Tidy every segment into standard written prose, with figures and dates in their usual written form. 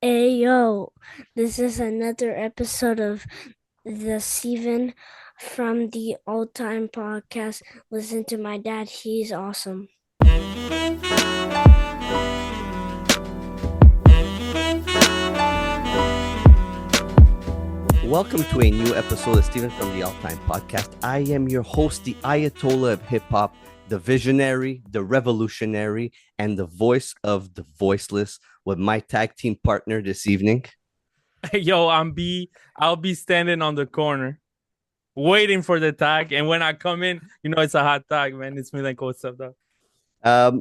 Hey yo, this is another episode of the Steven from the Old Time Podcast. Listen to my dad, he's awesome. Welcome to a new episode of Steven from the All Time Podcast. I am your host, the Ayatollah of hip hop, the visionary, the revolutionary, and the voice of the voiceless with my tag team partner this evening. Yo, I'm B. I'll be standing on the corner waiting for the tag. And when I come in, it's a hot tag, man. It's Milenko. What's up, dog?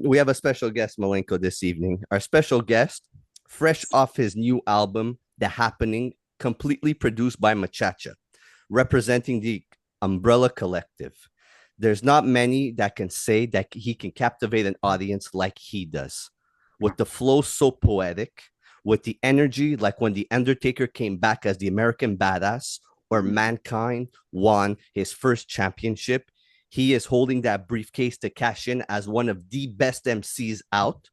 We have a special guest, Malenko, this evening. Our special guest, fresh off his new album, The Happening, completely produced by Machacha, representing the Umbrella Collective. There's not many that can say that he can captivate an audience like he does. With the flow so poetic, with the energy like when The Undertaker came back as the American Badass or Mankind won his first championship. He is holding that briefcase to cash in as one of the best MCs out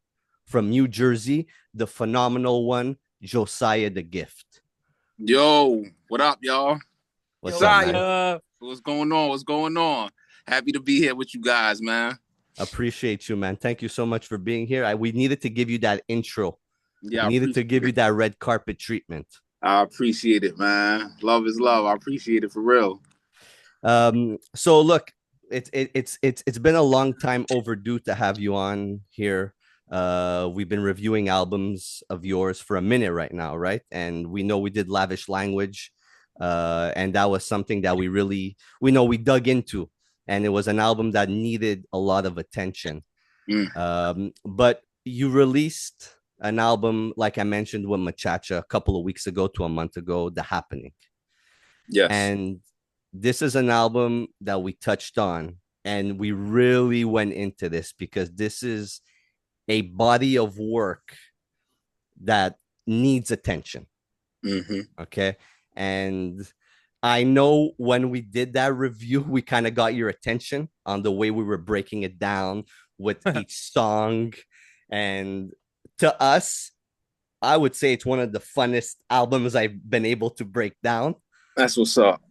from New Jersey, the phenomenal one, Josiah The Gift. Yo, what up, y'all? What's up, man? What's going on? What's going on? Happy to be here with you guys, man. Appreciate you, man. Thank you so much for being here. We needed to give you that intro. Yeah, we needed to give you that red carpet treatment. I appreciate it, man. Love is love. I appreciate it for real. So look, it's been a long time overdue to have you on here. We've been reviewing albums of yours for a minute right now, right? And we know we did Lavish Language, and that was something that we dug into, and it was an album that needed a lot of attention. But you released an album, like I mentioned, with Machacha a couple of weeks ago to a month ago, The Happening. Yes. And this is an album that we touched on, and we really went into this because this is a body of work that needs attention. Okay. And I know when we did that review, we kind of got your attention on the way we were breaking it down with each song. And to us, I would say it's one of the funnest albums I've been able to break down. That's what's up.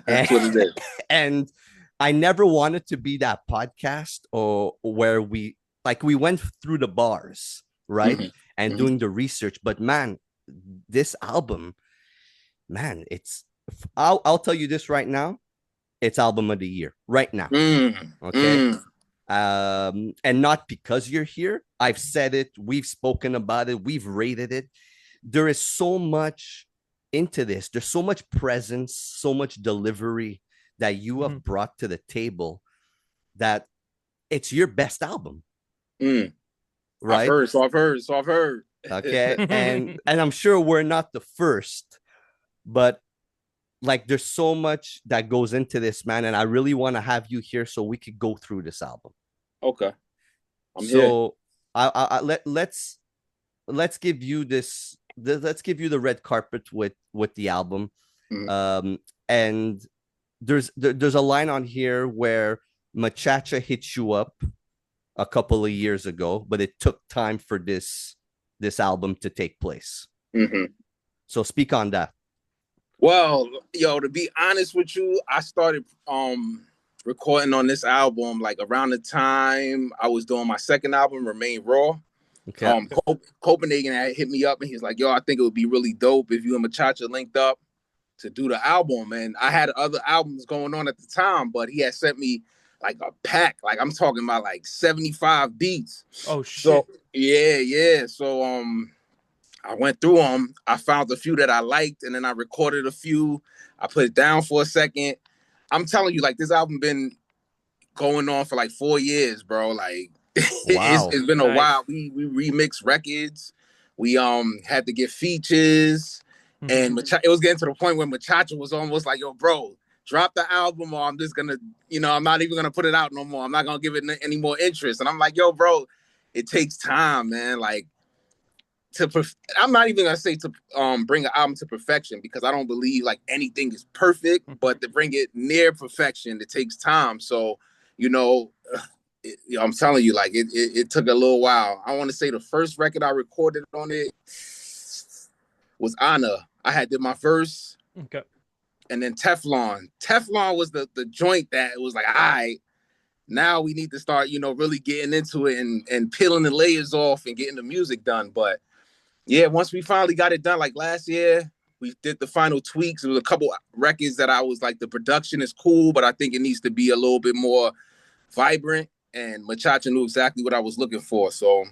That's what it is. And I never wanted to be that podcast or where we went through the bars, right? And doing the research. But man, this album, man, I'll tell you this right now. It's album of the year right now. Okay. And not because you're here. I've said it. We've spoken about it. We've rated it. There is so much into this. There's so much presence, so much delivery that you have brought to the table that it's your best album. Right? I've heard. Okay. and I'm sure we're not the first, but like there's so much that goes into this, man. And I really want to have you here so we could go through this album. Okay. So let's give you this. Let's give you the red carpet with the album. And there's a line on here where Machacha hit you up a couple of years ago, but it took time for this album to take place. So speak on that. Well, yo, to be honest with you, I started recording on this album like around the time I was doing my second album, Remain Raw. Okay. Copenhagen had hit me up and he's like, yo, I think it would be really dope if you and Machacha linked up to do the album. And I had other albums going on at the time, but he had sent me like a pack, like I'm talking about like 75 beats. Oh shit. So yeah. So I went through them. I found a few that I liked, and then I recorded a few. I put it down for a second. I'm telling you, like this album been going on for like 4 years, bro. Like wow. it's been a while. We remixed records. We had to get features, and it was getting to the point where Machacha was almost like, yo, bro, drop the album or I'm just gonna, I'm not even gonna put it out no more. I'm not gonna give it any more interest. And I'm like, yo, bro, it takes time, man. Like I'm not even gonna say to bring an album to perfection because I don't believe like anything is perfect, but to bring it near perfection, it takes time. So, I'm telling you, like it took a little while. I want to say the first record I recorded on it, was Anna. I had did my verse. Okay. And then Teflon. Teflon was the joint that was like, all right, now we need to start, really getting into it and peeling the layers off and getting the music done. But yeah, once we finally got it done, like last year, we did the final tweaks. There was a couple records that I was like, the production is cool, but I think it needs to be a little bit more vibrant. And Machacha knew exactly what I was looking for. So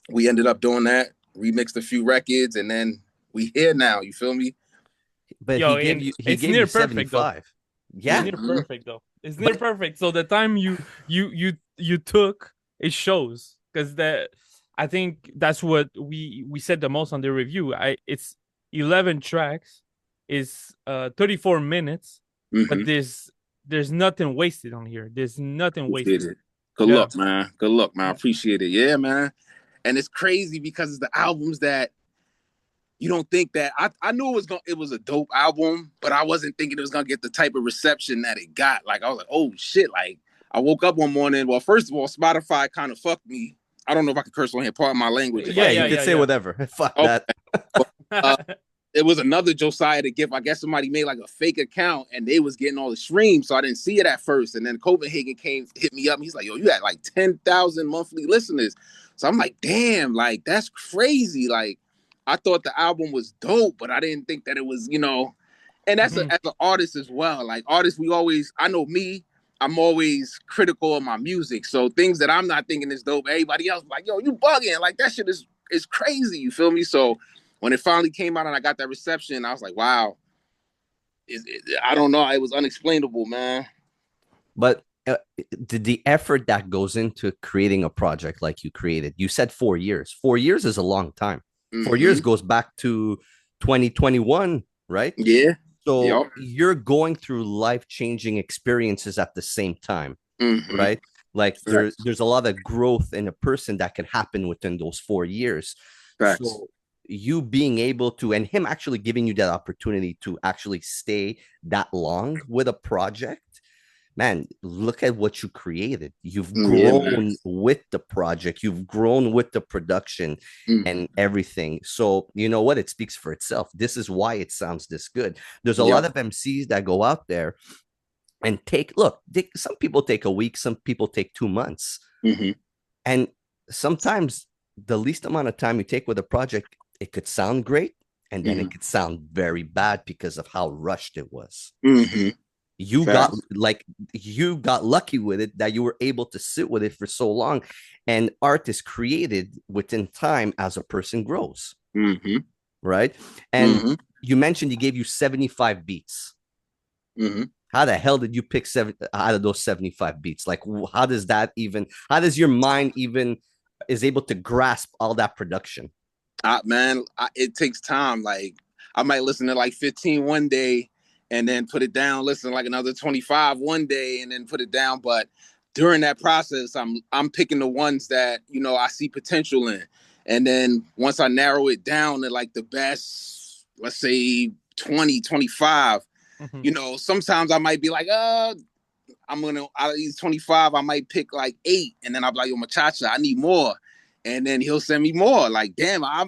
we ended up doing that, remixed a few records, and then we here now. You feel me? But Yo, he it's gave near you perfect though. 75. It's Yeah. near perfect though. It's near perfect. So the time you took, it shows, because I think that's what we said the most on the review. It's 11 tracks, is 34 minutes, but there's nothing wasted on here. There's nothing wasted. It. Good luck, man. Good luck, man. I appreciate it. Yeah, man. And it's crazy because it's the albums that you don't think that I knew it was a dope album, but I wasn't thinking it was gonna get the type of reception that it got. Like I was like, oh shit. Like I woke up one morning. Well, first of all, Spotify kind of fucked me. I don't know if I can curse on here, part of my language. Yeah, you could say whatever. Fuck that. It was another Josiah The Gift. I guess somebody made like a fake account and they was getting all the streams, so I didn't see it at first. And then Copenhagen hit me up. And he's like, yo, you had like 10,000 monthly listeners. So I'm like, damn, like that's crazy. Like I thought the album was dope, but I didn't think that it was, and that's as an artist as well. Like artists, I know me, I'm always critical of my music. So things that I'm not thinking is dope, everybody else like, yo, you bugging. Like that shit is crazy. You feel me? So when it finally came out and I got that reception, I was like, wow. I don't know. It was unexplainable, man. But the effort that goes into creating a project like you created, you said 4 years. 4 years is a long time. 4 years goes back to 2021, right? Yeah. So you're going through life-changing experiences at the same time, right? Like there's a lot of growth in a person that can happen within those 4 years. So you being able to, and him actually giving you that opportunity to actually stay that long with a project, man, look at what you created. You've grown with the project. You've grown with the production and everything. So you know what? It speaks for itself. This is why it sounds this good. There's a lot of MCs that go out there and some people take a week, some people take 2 months. And sometimes the least amount of time you take with a project, it could sound great, and then it could sound very bad because of how rushed it was. You got lucky with it that you were able to sit with it for so long, and art is created within time as a person grows. Right? And you mentioned he gave you 75 beats. How the hell did you pick 7 out of those 75 beats? Like, how does your mind even is able to grasp all that production? Man, it takes time. Like I might listen to like 15 one day and then put it down, listen to like another 25 one day and then put it down. But during that process, I'm picking the ones that, I see potential in. And then once I narrow it down to like the best, let's say 20, 25, sometimes I might be like, out of these 25, I might pick like 8. And then I'll be like, yo, Machacha, I need more. And then he'll send me more. Like, damn, I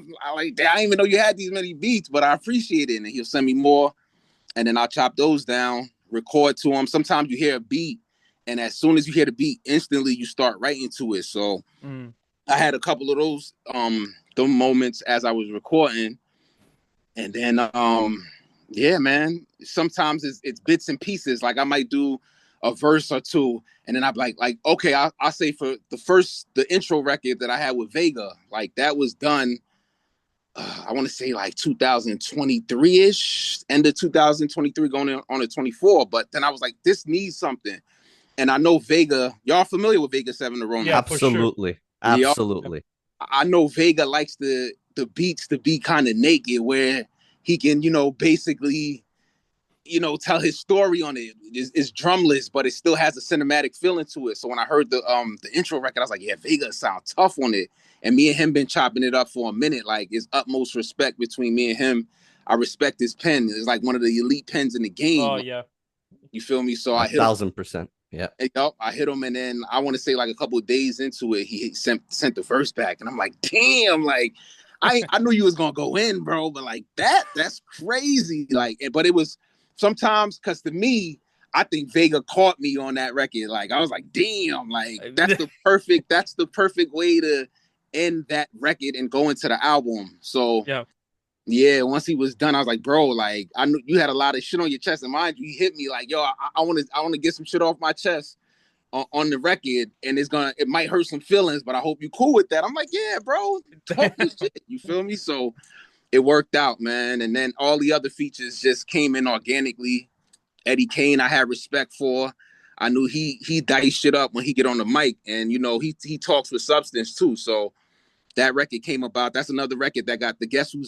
didn't even know you had these many beats, but I appreciate it. And he'll send me more. And then I'll chop those down, record to them. Sometimes you hear a beat, and as soon as you hear the beat, instantly you start writing to it. So I had a couple of those moments as I was recording. And then, yeah, man, sometimes it's bits and pieces. Like I might do a verse or two, and then I'm like, okay, I'll say for the intro record that I had with Vega, like that was done, I want to say like 2023-ish, end of 2023 going on to 24. But then I was like, this needs something. And I know Vega, y'all familiar with Vega 7 the Roman? Yeah, absolutely. Absolutely. I know Vega likes the beats to be kind of naked, where he can, basically, tell his story on it. It's drumless, but it still has a cinematic feeling to it. So when I heard the intro record, I was like, yeah, Vega sound tough on it. And me and him been chopping it up for a minute. Like, it's utmost respect between me and him. I respect his pen. It's like one of the elite pens in the game. Oh, yeah. You feel me? So I hit 1,000%. Yeah. I hit him, and then I want to say like a couple of days into it, he sent the verse back, and I'm like, damn, like I knew you was gonna go in, bro, but like that's crazy. Like, but it was sometimes because to me, I think Vega caught me on that record. Like, I was like, damn, like that's the perfect way to end that record and go into the album. So yeah, once he was done, I was like, bro, like I knew you had a lot of shit on your chest, and mind you, he hit me like, yo, I want to get some shit off my chest on the record, and it might hurt some feelings, but I hope you cool with that. I'm like, yeah, bro, talk your shit. You feel me? So it worked out, man. And then all the other features just came in organically. Eddie Kane, I had respect for. I knew he diced shit up when he get on the mic, and you know he talks with substance too. So that record came about. That's another record that got the Guess Who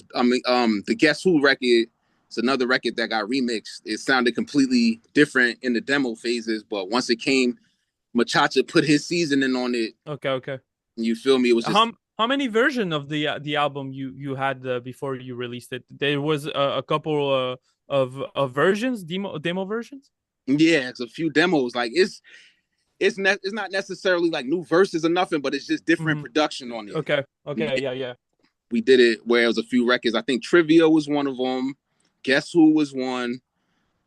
record. It's another record that got remixed. It sounded completely different in the demo phases, but once it came, Machacha put his seasoning on it. Okay. You feel me? It was just how many version of the album you had before you released it? There was a couple of versions, demo versions. Yeah, it's a few demos. Like it's not necessarily like new verses or nothing, but it's just different production on it. Okay, yeah. We did it where it was a few records. I think Trivia was one of them. Guess Who was one.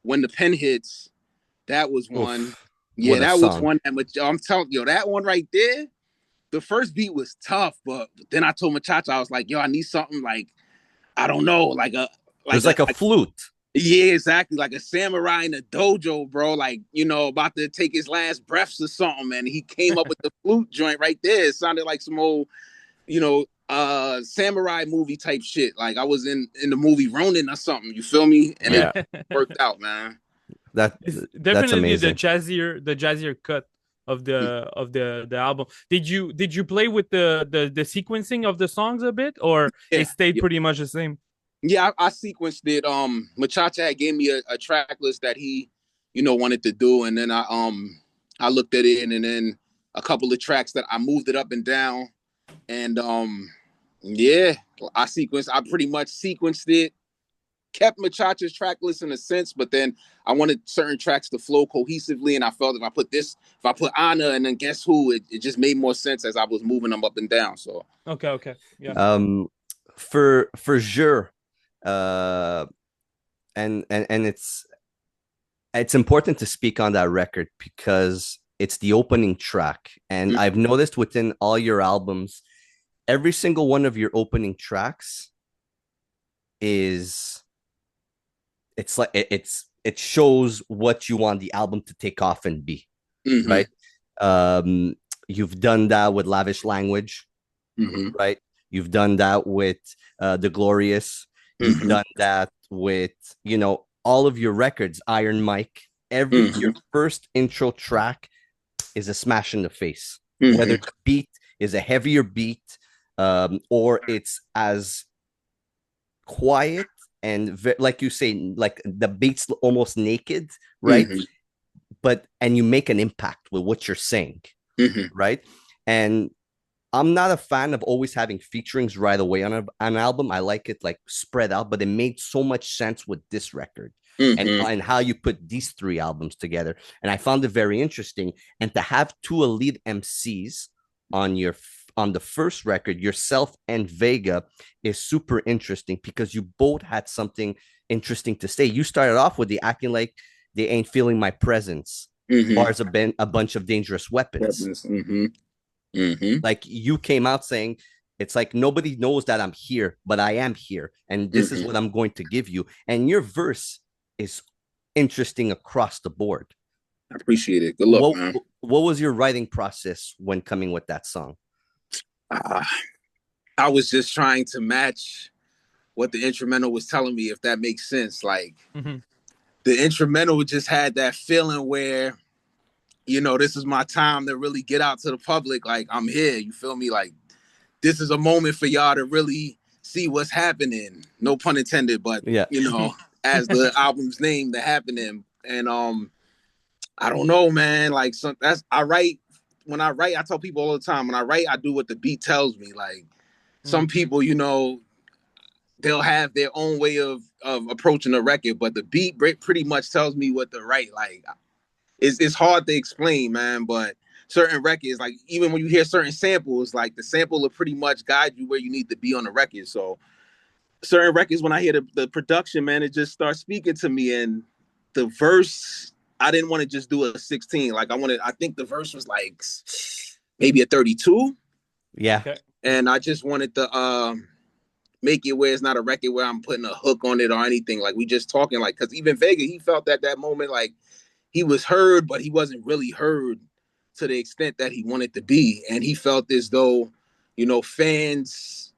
When the Pen Hits, that was one. Oof, yeah, that was one. I'm telling you, that one right there. The first beat was tough, but then I told Machacha, I was like, yo, I need something like, I don't know, like a flute. Yeah, exactly. Like a samurai in a dojo, bro. Like, you know, about to take his last breaths or something. And he came up with the flute joint right there. It sounded like some old, you know, samurai movie type shit. Like I was in the movie Ronin or something. You feel me? And it worked out, man. It's definitely that's amazing. the jazzier cut of the album. Did you play with the sequencing of the songs a bit, or it stayed pretty much the same? Yeah, I sequenced it. Machacha had gave me a track list that he, you know, wanted to do, and then I looked at it, and then a couple of tracks that I moved it up and down, and yeah, I pretty much sequenced it, kept Machacha's track list in a sense, but then I wanted certain tracks to flow cohesively, and I felt if I put Anna and then Guess Who, it just made more sense as I was moving them up and down. So okay, yeah. For sure. And it's important to speak on that record because it's the opening track, and I've noticed within all your albums, every single one of your opening tracks it shows what you want the album to take off and be, right? You've done that with Lavish Language, right? You've done that with The Glorious. You've done that with, you know, all of your records, Iron Mike. Your first intro track is a smash in the face, whether the beat is a heavier beat or it's as quiet and like you say, like the beat's almost naked, right? And you make an impact with what you're saying, right? And I'm not a fan of always having featurings right away on an album. I like it like spread out, but it made so much sense with this record and how you put these three albums together. And I found it very interesting. And to have two elite MCs on the first record, yourself and Vega, is super interesting because you both had something interesting to say. You started off with the acting like they ain't feeling my presence. Bars have been a bunch of dangerous weapons. Like you came out saying it's like nobody knows that I'm here, but I am here, and this is what I'm going to give you. And your verse is interesting across the board. I appreciate it. Good luck, man. What was your writing process when coming with that song? I was just trying to match what the instrumental was telling me, if that makes sense. Like the instrumental just had that feeling where, you know, this is my time to really get out to the public. Like, I'm here. You feel me? Like, this is a moment for y'all to really see what's happening. No pun intended, but, you know, as the album's name, the happening. And I don't know, man. Like, when I write, I tell people all the time, when I write, I do what the beat tells me. Like, some people, you know, they'll have their own way of approaching a record, but the beat pretty much tells me what to write. Like, it's hard to explain, man, but certain records, like even when you hear certain samples, like the sample will pretty much guide you where you need to be on the record. So certain records, when I hear the production, man, it just starts speaking to me. And the verse, I didn't want to just do a 16. Like I think the verse was like maybe a 32. Yeah. Okay. And I just wanted to make it where it's not a record where I'm putting a hook on it or anything. Like we just talking, like, because even Vega, he felt at that moment like he was heard, but he wasn't really heard to the extent that he wanted to be. And he felt as though, fans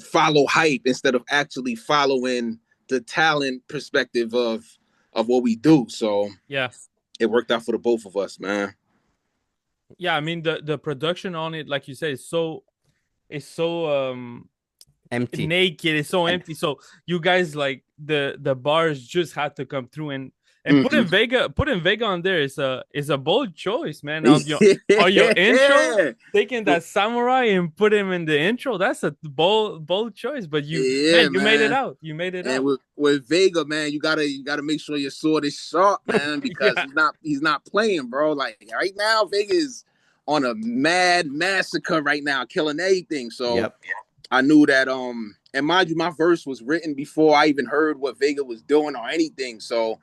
follow hype instead of actually following the talent perspective of what we do. So Yeah. it worked out for the both of us, man. Yeah, I mean the production on it, like you said, is so Empty. naked, it's so empty. So you guys, like, the bars just had to come through, and putting Vega on there is a bold choice, man. On your intro, taking that samurai and put him in the intro, that's a bold choice. But you made it out. You made it out. With Vega, man, you gotta make sure your sword is sharp, man, because he's not playing, bro. Like right now, Vega is on a mad massacre right now, killing everything. So I knew that and mind you, my verse was written before I even heard what Vega was doing or anything. So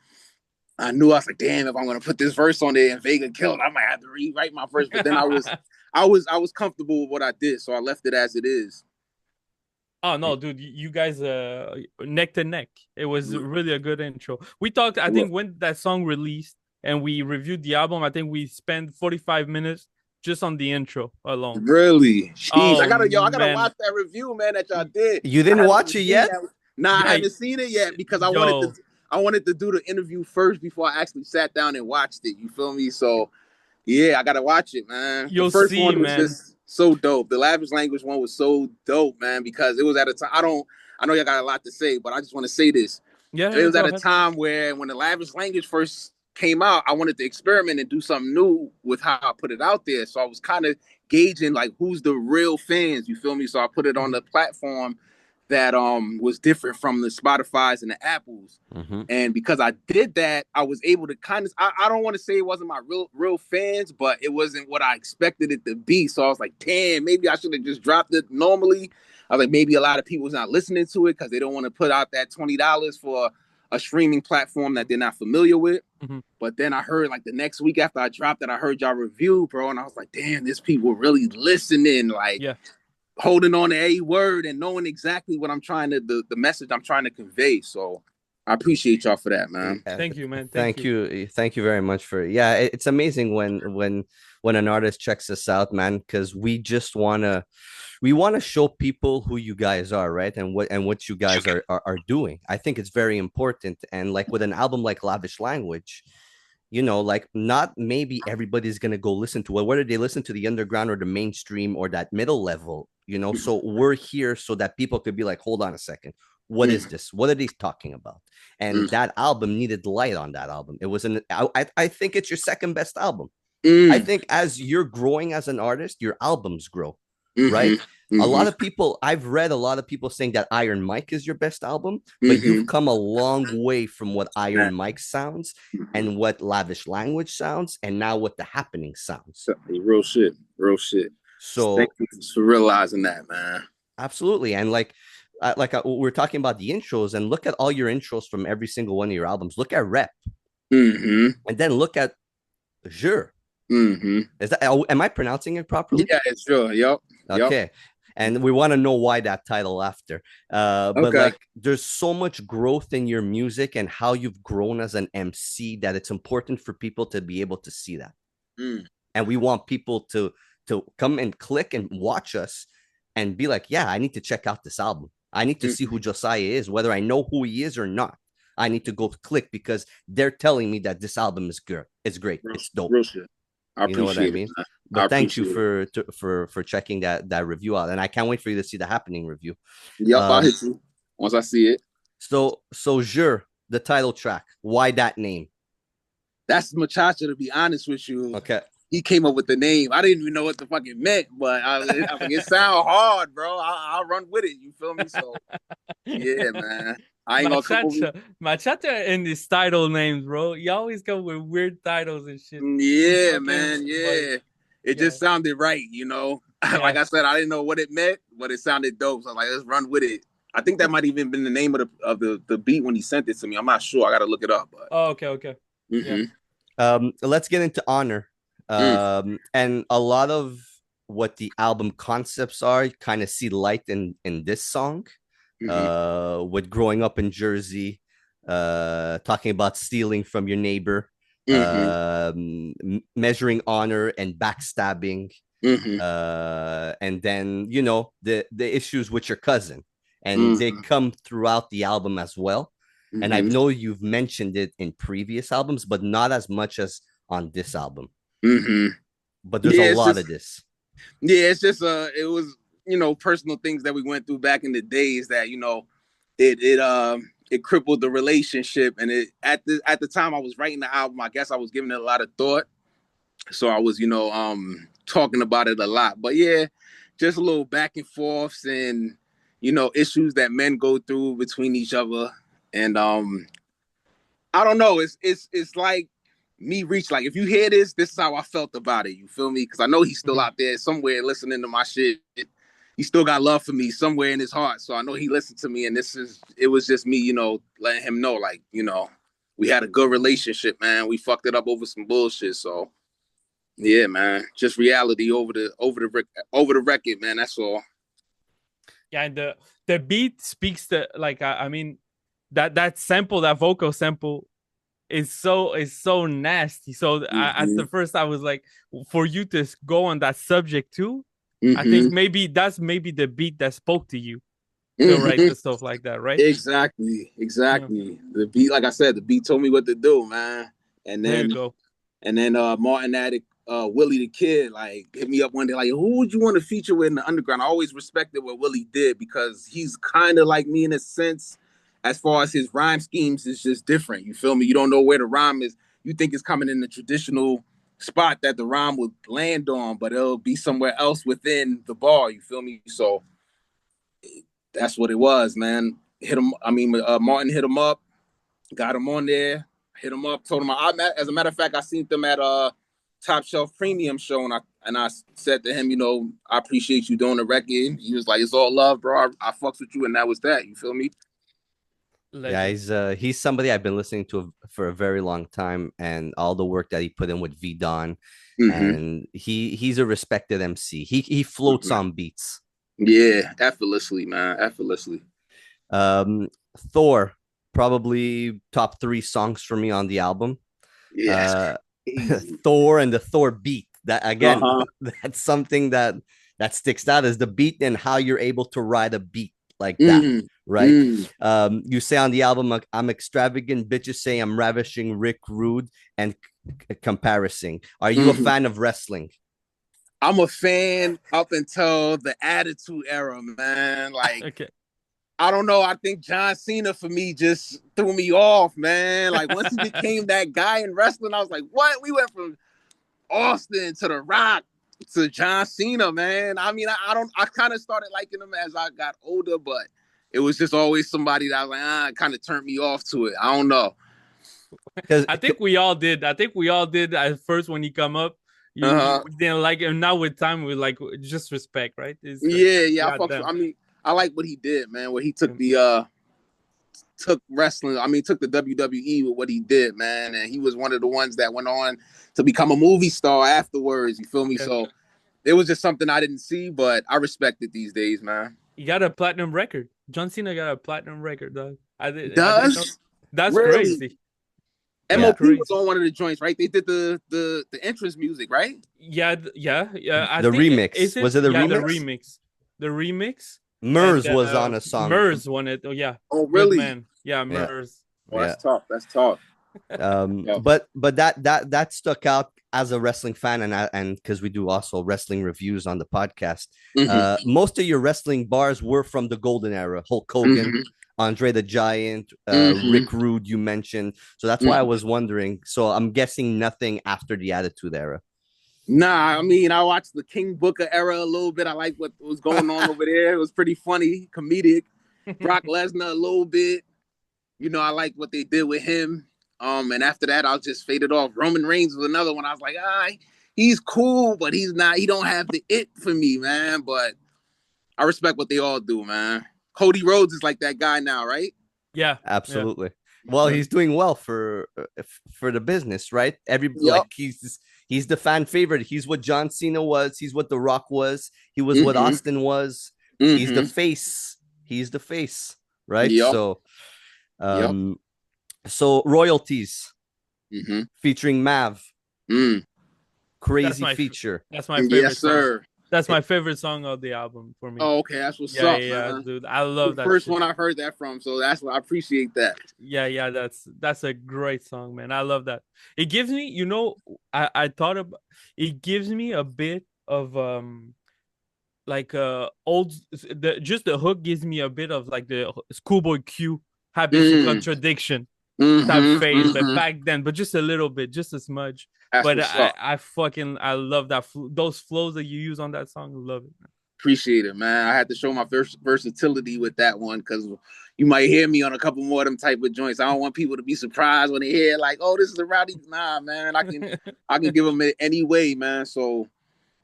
I knew, I was like, damn, if I'm gonna put this verse on there and Vega killed, I might have to rewrite my verse. But then I was comfortable with what I did, so I left it as it is. Oh no, dude, you guys neck to neck. It was really a good intro. We talked, I think, when that song released and we reviewed the album, I think we spent 45 minutes just on the intro alone. Really? Jeez, Oh, I gotta man. watch that review, man, that y'all did. You didn't watch it yet? Nah, I haven't seen it yet because I wanted to do the interview first before I actually sat down and watched it. You feel me? So yeah, I gotta watch it, man. You'll the first see, one was man. just so dope. The Lavish Language one was so dope, man, because it was at a time. I know y'all got a lot to say, but I just want to say this. Yeah, it was at a ahead. time where when the Lavish Language first came out, I wanted to experiment and do something new with how I put it out there. So I was kind of gauging like who's the real fans. You feel me? So I put it on the platform that was different from the Spotify's and the Apples. And because I did that, I was able to kind of, I don't want to say it wasn't my real fans, but it wasn't what I expected it to be. So I was like, damn, maybe I should have just dropped it normally. I was like, maybe a lot of people's not listening to it because they don't want to put out that $20 for a streaming platform that they're not familiar with. But then I heard like the next week after I dropped it, I heard y'all review, bro. And I was like, damn, there's people really listening, like holding on to a word and knowing exactly what I'm trying to, the message I'm trying to convey. So I appreciate y'all for that, man. Thank you, man. Thank you very much for it. Yeah, it's amazing when an artist checks us out, man, because we just want to show people who you guys are, right? And what you guys are doing. I think it's very important. And like with an album like Lavish Language, like not maybe everybody's gonna go listen to it, whether they listen to the underground or the mainstream or that middle level, so we're here so that people could be like, hold on a second, what is this? What are they talking about? And that album needed light on that album. It was I think it's your second best album. I think as you're growing as an artist, your albums grow, right? A lot of people, I've read a lot of people saying that Iron Mike is your best album, but you've come a long way from what Iron Mike sounds and what Lavish Language sounds, and now what The Happening sounds. Real shit. So thank you for realizing that, man. Absolutely. And we're talking about the intros, and look at all your intros from every single one of your albums. Look at Rep, and then look at Jure. Is that? Am I pronouncing it properly? Yeah, it's Jure. Yep. Okay. And we want to know why that title after. But like, there's so much growth in your music and how you've grown as an MC that it's important for people to be able to see that. And we want people to come and click and watch us and be like, yeah, I need to check out this album. I need to see who Josiah is, whether I know who he is or not. I need to go click because they're telling me that this album is good. It's great. It's dope. Real shit. I appreciate what I mean? It. But thank you for checking that review out, and I can't wait for you to see the Happening review. Yep, I'll hit you once I see it. So Jure, the title track. Why that name? That's Machacha, to be honest with you. Okay. He came up with the name. I didn't even know what the fuck it meant, but I mean, it sounds hard, bro. I'll run with it. You feel me? So yeah, man. I ain't gonna come over. Machacha and his title names, bro. You always come with weird titles and shit. Yeah, man. Yeah. It just sounded right, you know. Like I said, I didn't know what it meant, but it sounded dope. So I was like, let's run with it. I think that might even been the name of the beat when he sent it to me. I'm not sure. I got to look it up. But... Oh, okay. Mm-hmm. Yeah. Let's get into Honor. And a lot of what the album concepts are, you kind of see light in this song. With growing up in Jersey, talking about stealing from your neighbor, measuring honor and backstabbing, and then the issues with your cousin, and they come throughout the album as well. And I know you've mentioned it in previous albums, but not as much as on this album. But there's a lot of this. Yeah, it's just it was personal things that we went through back in the days that it crippled the relationship, and it at the time I was writing the album, I guess I was giving it a lot of thought, so I was talking about it a lot. But yeah, just a little back and forths and issues that men go through between each other, and I don't know, it's like me like, if you hear this is how I felt about it, you feel me? Because I know he's still out there somewhere listening to my shit. He still got love for me somewhere in his heart, so I know he listened to me, and it was just me letting him know, like, we had a good relationship, man. We fucked it up over some bullshit. So yeah, man, just reality over the record, man. That's all. Yeah, and the beat speaks to, like, I mean, that sample, that vocal sample is so nasty. So at the first I was like, for you to go on that subject too, I think maybe that's the beat that spoke to you to write the stuff like that, right? Exactly. Yeah. The beat, like I said, the beat told me what to do, man. And then there you go. And then Martin Attic, Willie the Kid, like, hit me up one day, like, who would you want to feature with in the underground? I always respected what Willie did, because he's kind of like me in a sense. As far as his rhyme schemes, is just different. You feel me? You don't know where the rhyme is. You think it's coming in the traditional spot that the rhyme would land on, but it'll be somewhere else within the bar. You feel me? So that's what it was, man. Martin hit him up, got him on there, hit him up, told him as a matter of fact, I seen them at Top Shelf Premium show, and I said to him, I appreciate you doing the record. He was like, it's all love, bro. I fucks with you, and that was that. You feel me? Legend. Yeah, he's somebody I've been listening to for a very long time, and all the work that he put in with V Don, and he's a respected MC. He floats on beats. Yeah, effortlessly, man, effortlessly. Thor, probably top 3 songs for me on the album. Yeah, Thor and the Thor beat. That again, that's something that sticks out, is the beat and how you're able to ride a beat like that, right? You say on the album, I'm extravagant, bitches say I'm ravishing, Rick Rude, and comparison. Are you a fan of wrestling? I'm a fan up until the Attitude Era, man. Like, okay. I don't know. I think John Cena for me just threw me off, man. Like, once he became that guy in wrestling, I was like, what? We went from Austin to The Rock to John Cena, man. I mean, I kind of started liking him as I got older, but it was just always somebody that I was like, it kind of turned me off to it. I don't know. I think we all did. At first when he come up. You didn't like him. Now with time, we like just respect, right? I like what he did, man. Where he took took wrestling. I mean, took the WWE with what he did, man. And he was one of the ones that went on to become a movie star afterwards. You feel me? Okay. So it was just something I didn't see, but I respect it these days, man. He got a platinum record. John Cena got a platinum record, dog. That's really crazy. MOP was on one of the joints, right? They did the entrance music, right? Yeah. The remix. Was it the remix? The remix. Murs was on a song. Murs won it. Oh yeah. Oh really? Man. Yeah, Murs. Yeah. Oh, that's tough. But that stuck out as a wrestling fan, and because we do also wrestling reviews on the podcast. Most of your wrestling bars were from the golden era. Hulk Hogan. Andre the Giant, Rick Rude, you mentioned. So that's why I was wondering. So I'm guessing nothing after the Attitude Era. Nah, I mean, I watched the King Booker era a little bit. I like what was going on over there. It was pretty funny, comedic. Brock Lesnar a little bit. I like what they did with him. And after that, I was just faded off. Roman Reigns was another one. I was like, he's cool, but he's not. He don't have the it for me, man. But I respect what they all do, man. Cody Rhodes is like that guy now, right? Yeah, Absolutely. Well, he's doing well for the business, right? Yep. He's the fan favorite. He's what John Cena was. He's what The Rock was. He was what Mm-hmm. Austin was. He's the Mm-hmm. face. He's the face, right? Yep. So, Yep. so royalties Mm-hmm. featuring Mav, Mm. crazy feature. that's my favorite Yes, song. sir. That's my favorite song of the album for me. Oh, okay. That's what's yeah, up, yeah, man. dude. I love The that first shit. one I heard that from, so that's what I appreciate that. Yeah, that's a great song, man. I love that. It gives me, I thought about, it gives me a bit of like old, the hook gives me a bit of like the Schoolboy Q, Habits and Contradiction type phase, but back then, but just a little bit, just a smudge. That's But what's up. I love that those flows that you use on that song. I love it, man. Appreciate it, man. I had to show my versatility with that one because you might hear me on a couple more of them type of joints. I don't want people to be surprised when they hear like, "Oh, this is a rowdy." Nah, man. I can give them it any way, man. So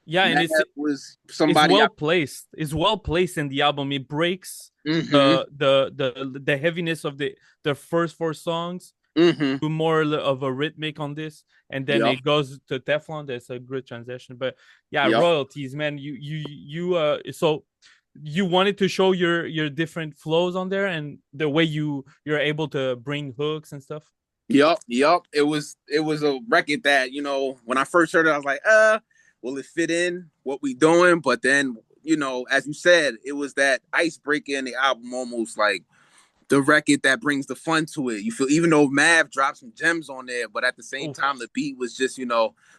yeah, and Mav was somebody. It's well placed. It's well placed in the album. It breaks the heaviness of the first four songs to more of a rhythmic on this, and then it goes to Teflon. That's a great transition. But yeah, royalties, man. So you wanted to show your different flows on there and the way you're able to bring hooks and stuff. Yep. It was a record that, when I first heard it, I was like, will it fit in what we doing? But then, as you said, it was that icebreaker in the album, almost like the record that brings the fun to it. You feel, even though Mav dropped some gems on there, but at the same time, the beat was just,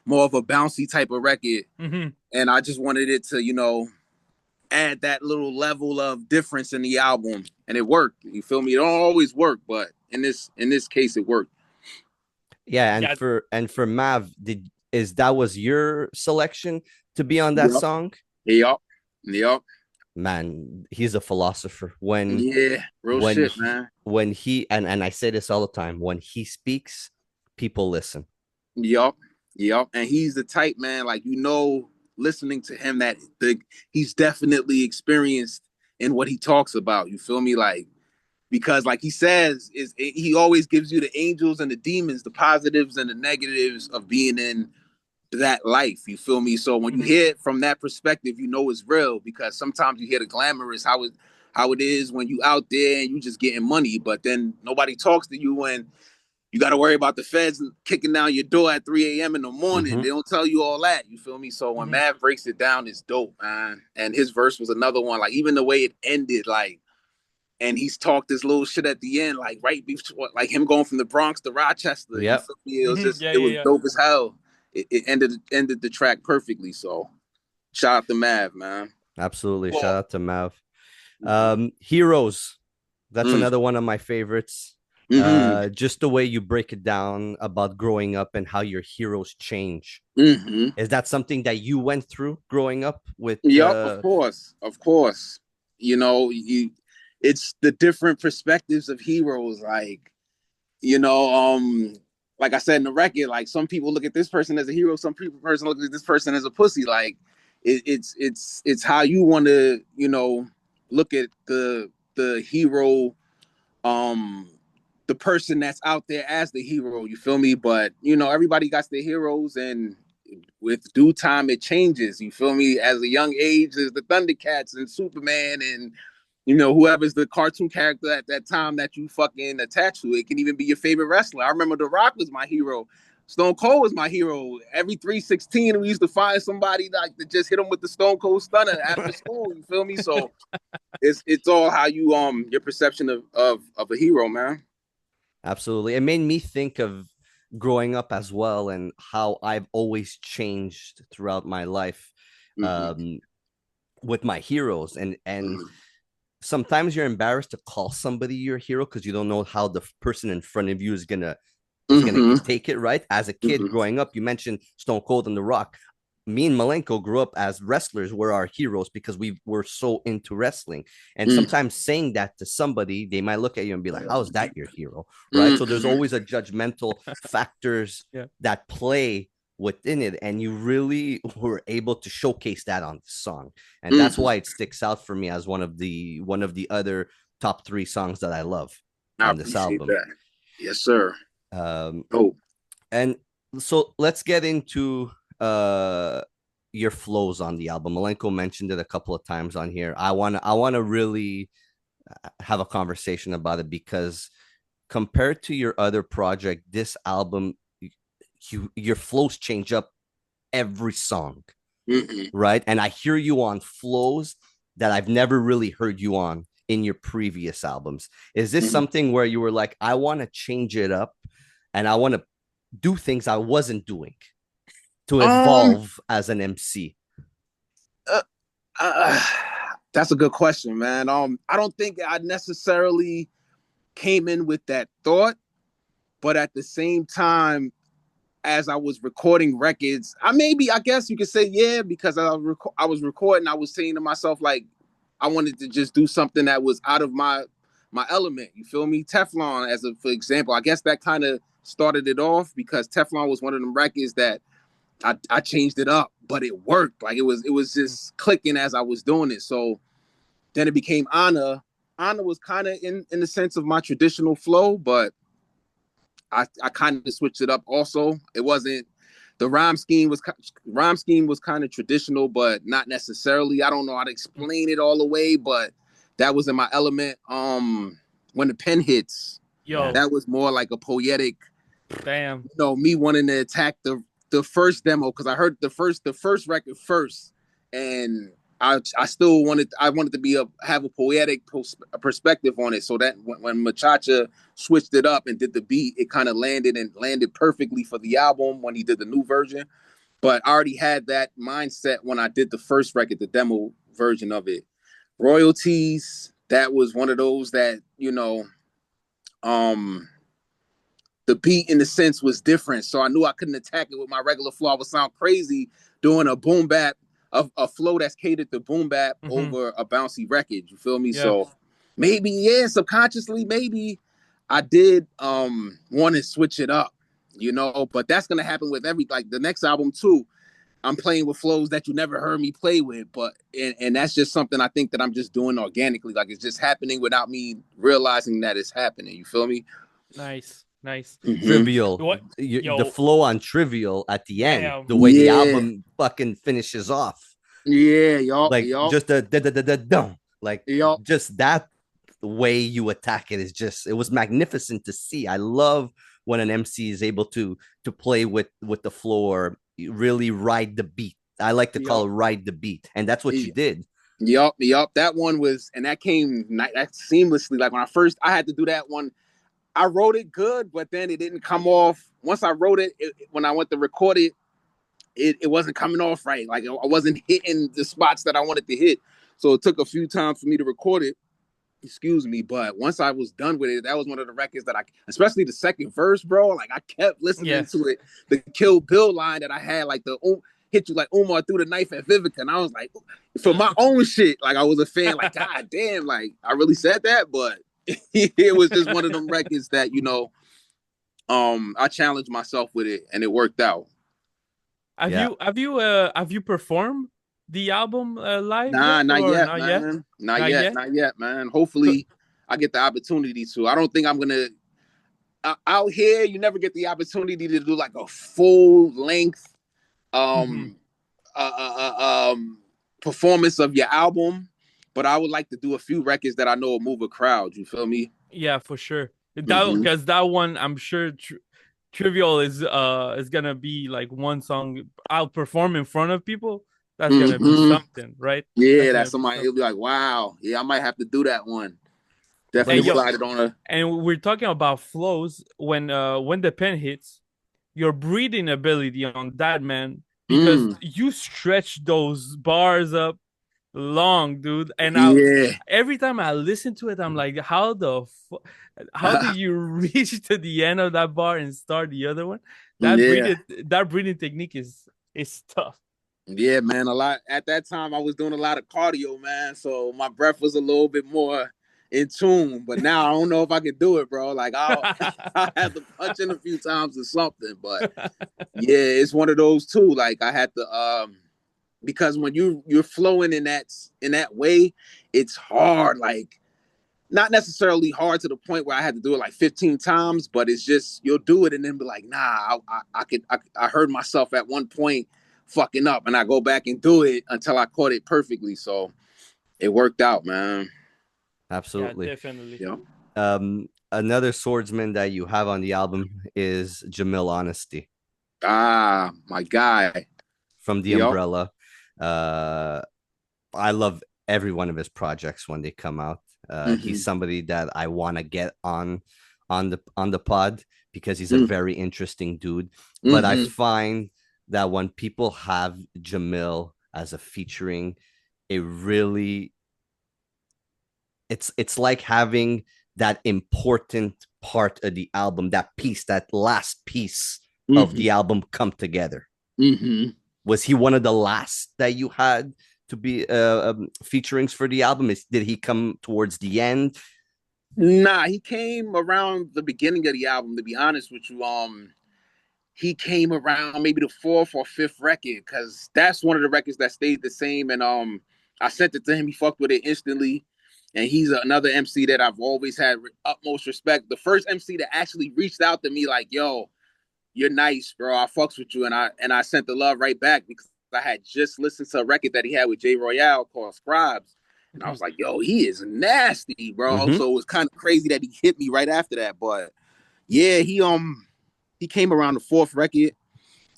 more of a bouncy type of record. And I just wanted it to, add that little level of difference in the album, and it worked. You feel me? It don't always work, but in this case, it worked. Yeah, and for Mav, that was your selection to be on that song? Yep. Man, he's a philosopher. When shit, man. When he and I say this all the time, when he speaks, people listen. Yep. And he's the type, man, like, listening to him, that he's definitely experienced in what he talks about. You feel me? Like, because like he says, he always gives you the angels and the demons, the positives and the negatives of being in that life. You feel me? So when you hear it from that perspective, it's real, because sometimes you hear the glamorous, how it is when you out there and you just getting money, but then nobody talks to you when you got to worry about the feds kicking down your door at 3 a.m. in the morning. They don't tell you all that. You feel me? So when Mav breaks it down, it's dope, man. And his verse was another one. Like, even the way it ended, like, and he's talked this little shit at the end, like right before, like him going from the Bronx to Rochester. Yep. It was just, it was dope as hell. It ended the track perfectly. So shout out to Mav, man. Absolutely. Shout out to Mav. Heroes. That's another one of my favorites. Just the way you break it down about growing up and how your heroes change. Is that something that you went through growing up with? Of course. It's the different perspectives of heroes. Like, like I said in the record, like, some people look at this person as a hero, person look at this person as a pussy. Like, it's how you want to, look at the hero, the person that's out there as the hero. You feel me? But everybody got their heroes, and with due time it changes. You feel me? As a young age, there's the Thundercats and Superman and whoever's the cartoon character at that time that you fucking attach to. It can even be your favorite wrestler. I remember The Rock was my hero. Stone Cold was my hero. Every 316, we used to find somebody like to just hit him with the Stone Cold Stunner after school. You feel me? So it's all how you your perception of a hero, man. Absolutely. It made me think of growing up as well, and how I've always changed throughout my life with my heroes. And sometimes you're embarrassed to call somebody your hero because you don't know how the person in front of you is gonna take it, right? As a kid growing up, you mentioned Stone Cold and The Rock. Me and Malenko grew up as wrestlers were our heroes because we were so into wrestling. And sometimes saying that to somebody, they might look at you and be like, how is that your hero? Right. So there's always a judgmental factors that play within it, and you really were able to showcase that on the song, and that's why it sticks out for me as one of the other top 3 songs that I love I on this appreciate album. that. Yes, sir. Oh, and so let's get into your flows on the album. Malenko mentioned it a couple of times on here. I wanna really have a conversation about it, because compared to your other project, this album, your flows change up every song, right? And I hear you on flows that I've never really heard you on in your previous albums. Is this something where you were like, I want to change it up and I want to do things I wasn't doing to evolve as an MC? That's a good question, man. I don't think I necessarily came in with that thought, but at the same time, as I was recording records, I guess you could say, yeah, because I was recording, I was saying to myself, like, I wanted to just do something that was out of my element. You feel me? Teflon, for example, I guess that kind of started it off, because Teflon was one of them records that I changed it up, but it worked. Like, it was just clicking as I was doing it. So then it became Anna. Anna was kind of in the sense of my traditional flow, but I kind of switched it up also. It wasn't, the rhyme scheme was kind of traditional, but not necessarily. I don't know how to explain it all the way, but that was in my element. When the pen hits, that was more like a poetic. Damn. You know, me wanting to attack the first demo, because I heard the first record first, and I still wanted to have a poetic perspective on it. So that when Machacha switched it up and did the beat, it kind of landed perfectly for the album when he did the new version. But I already had that mindset when I did the first record, the demo version of it. Royalties, that was one of those that, you know, the beat in the sense was different. So I knew I couldn't attack it with my regular flow. I would sound crazy doing a boom bap, a flow that's catered to boom bap over a bouncy record. You feel me? Yeah. So maybe, subconsciously, maybe I did want to switch it up, you know, but that's gonna happen with like the next album too. I'm playing with flows that you never heard me play with, but and that's just something I think that I'm just doing organically. Like, it's just happening without me realizing that it's happening. You feel me? Nice. Trivial. What? The flow on Trivial at the end, the way the album fucking finishes off. Yeah, y'all. Like, just the like, just that way you attack it is just, it was magnificent to see. I love when an MC is able to play with the floor, really ride the beat. I like to call it ride the beat, and that's what you did. Yup. That one was, and that came that seamlessly. Like, when I had to do that one, I wrote it good, but then it didn't come off. Once I wrote it, when I went to record it, it wasn't coming off right. Like, I wasn't hitting the spots that I wanted to hit. So it took a few times for me to record it. Excuse me. But once I was done with it, that was one of the records that especially the second verse, bro, like, I kept listening to it. The Kill Bill line that I had, like, the hit you like Umar threw the knife at Vivica. And I was like, for my own shit, like, I was a fan, like, God damn, like, I really said that, but it was just one of them records that, you know, I challenged myself with it and it worked out. Have you performed the album live? Nah, not yet, man. Not yet, man. Hopefully I get the opportunity to. I don't think I'm gonna out here, you never get the opportunity to do like a full length performance of your album. But I would like to do a few records that I know will move a crowd. You feel me? Yeah, for sure. Because that one, I'm sure Trivial is gonna be like one song I'll perform in front of people. That's gonna be something, right? Yeah, that's somebody. It'll be like, wow. Yeah, I might have to do that one. Definitely slide it on. And we're talking about flows. When the pen hits, your breathing ability on that, man, because you stretch those bars up long, dude. And every time I listen to it, I'm like, how do you reach to the end of that bar and start the other one? That breathing technique is tough. Yeah, man. A lot at that time I was doing a lot of cardio, man. So my breath was a little bit more in tune. But now I don't know if I could do it, bro. Like I had to punch in a few times or something. But yeah, it's one of those too. Like I had to because when you're flowing in that way, it's hard. Like not necessarily hard to the point where I had to do it like 15 times, but it's just you'll do it and then be like, nah, I heard myself at one point fucking up, and I go back and do it until I caught it perfectly. So it worked out, man. Absolutely. Yeah, definitely. Yeah. Another swordsman that you have on the album is Jamil Honesty Ah, my guy. from The Yep. Umbrella. I love every one of his projects when they come out. He's somebody that I want to get on the pod because he's a very interesting dude. But I find that when people have Jamil as a featuring, it really it's like having that important part of the album, that piece, that last piece of the album come together. Was he one of the last that you had to be featurings for the album? Did he come towards the end? Nah, he came around the beginning of the album, to be honest with you. He came around maybe the fourth or fifth record, because that's one of the records that stayed the same. And I sent it to him. He fucked with it instantly. And he's another MC that I've always had utmost respect. The first MC that actually reached out to me like, yo, you're nice, bro. I fucks with you. And I sent the love right back because I had just listened to a record that he had with Jay Royale called Scribes. And I was like, yo, he is nasty, bro. So it was kind of crazy that he hit me right after that. But yeah, he came around the fourth record,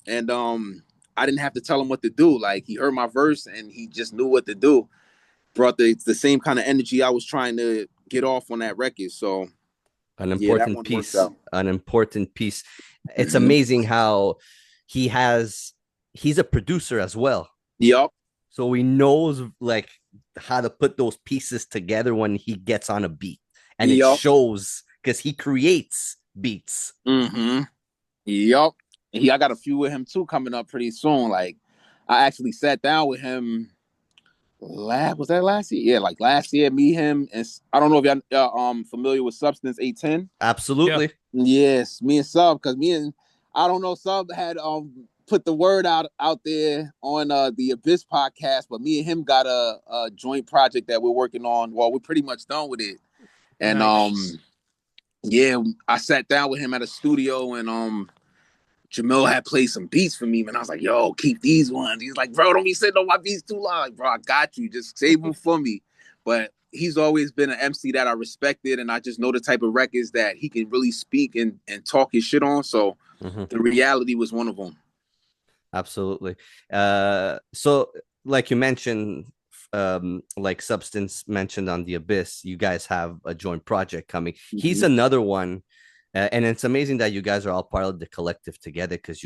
and I didn't have to tell him what to do. Like he heard my verse and he just knew what to do. Brought the same kind of energy I was trying to get off on that record. So an important that piece. An important piece. It's amazing how he's a producer as well. Yep. So he knows like how to put those pieces together when he gets on a beat, and it shows because he creates beats. Yep. I got a few with him too coming up pretty soon. Like I actually sat down with him. Was that last year? Yeah, like last year, me, him, and I don't know if y'all familiar with Substance 810. Absolutely. Yes, me and Sub, because I don't know, Sub had put the word out there on the Abyss podcast, but me and him got a joint project that we're working on. Well, we're pretty much done with it. And yeah, I sat down with him at a studio, and Jamil had played some beats for me, man. I was like, yo, keep these ones. He's like, bro, don't be sitting on my beats too long. Like, bro, I got you. Just save them for me. But he's always been an MC that I respected, and I just know the type of records that he can really speak and talk his shit on. So the reality was one of them. Absolutely. So like you mentioned, like Substance mentioned on The Abyss, you guys have a joint project coming. He's another one. And it's amazing that you guys are all part of the collective together, because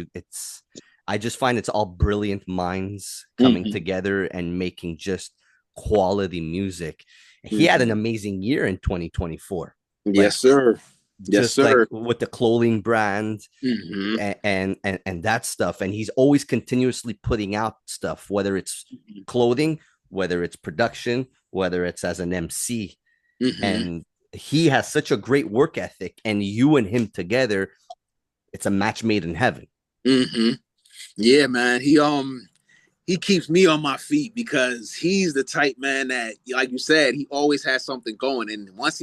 I just find it's all brilliant minds coming together and making just quality music. He had an amazing year in 2024. Yes, sir. Yes, sir. Like with the clothing brand and that stuff. And he's always continuously putting out stuff, whether it's clothing, whether it's production, whether it's as an MC. And he has such a great work ethic, and you and him together, it's a match made in heaven. Yeah, man. He keeps me on my feet because he's the type man that, like you said, he always has something going. And once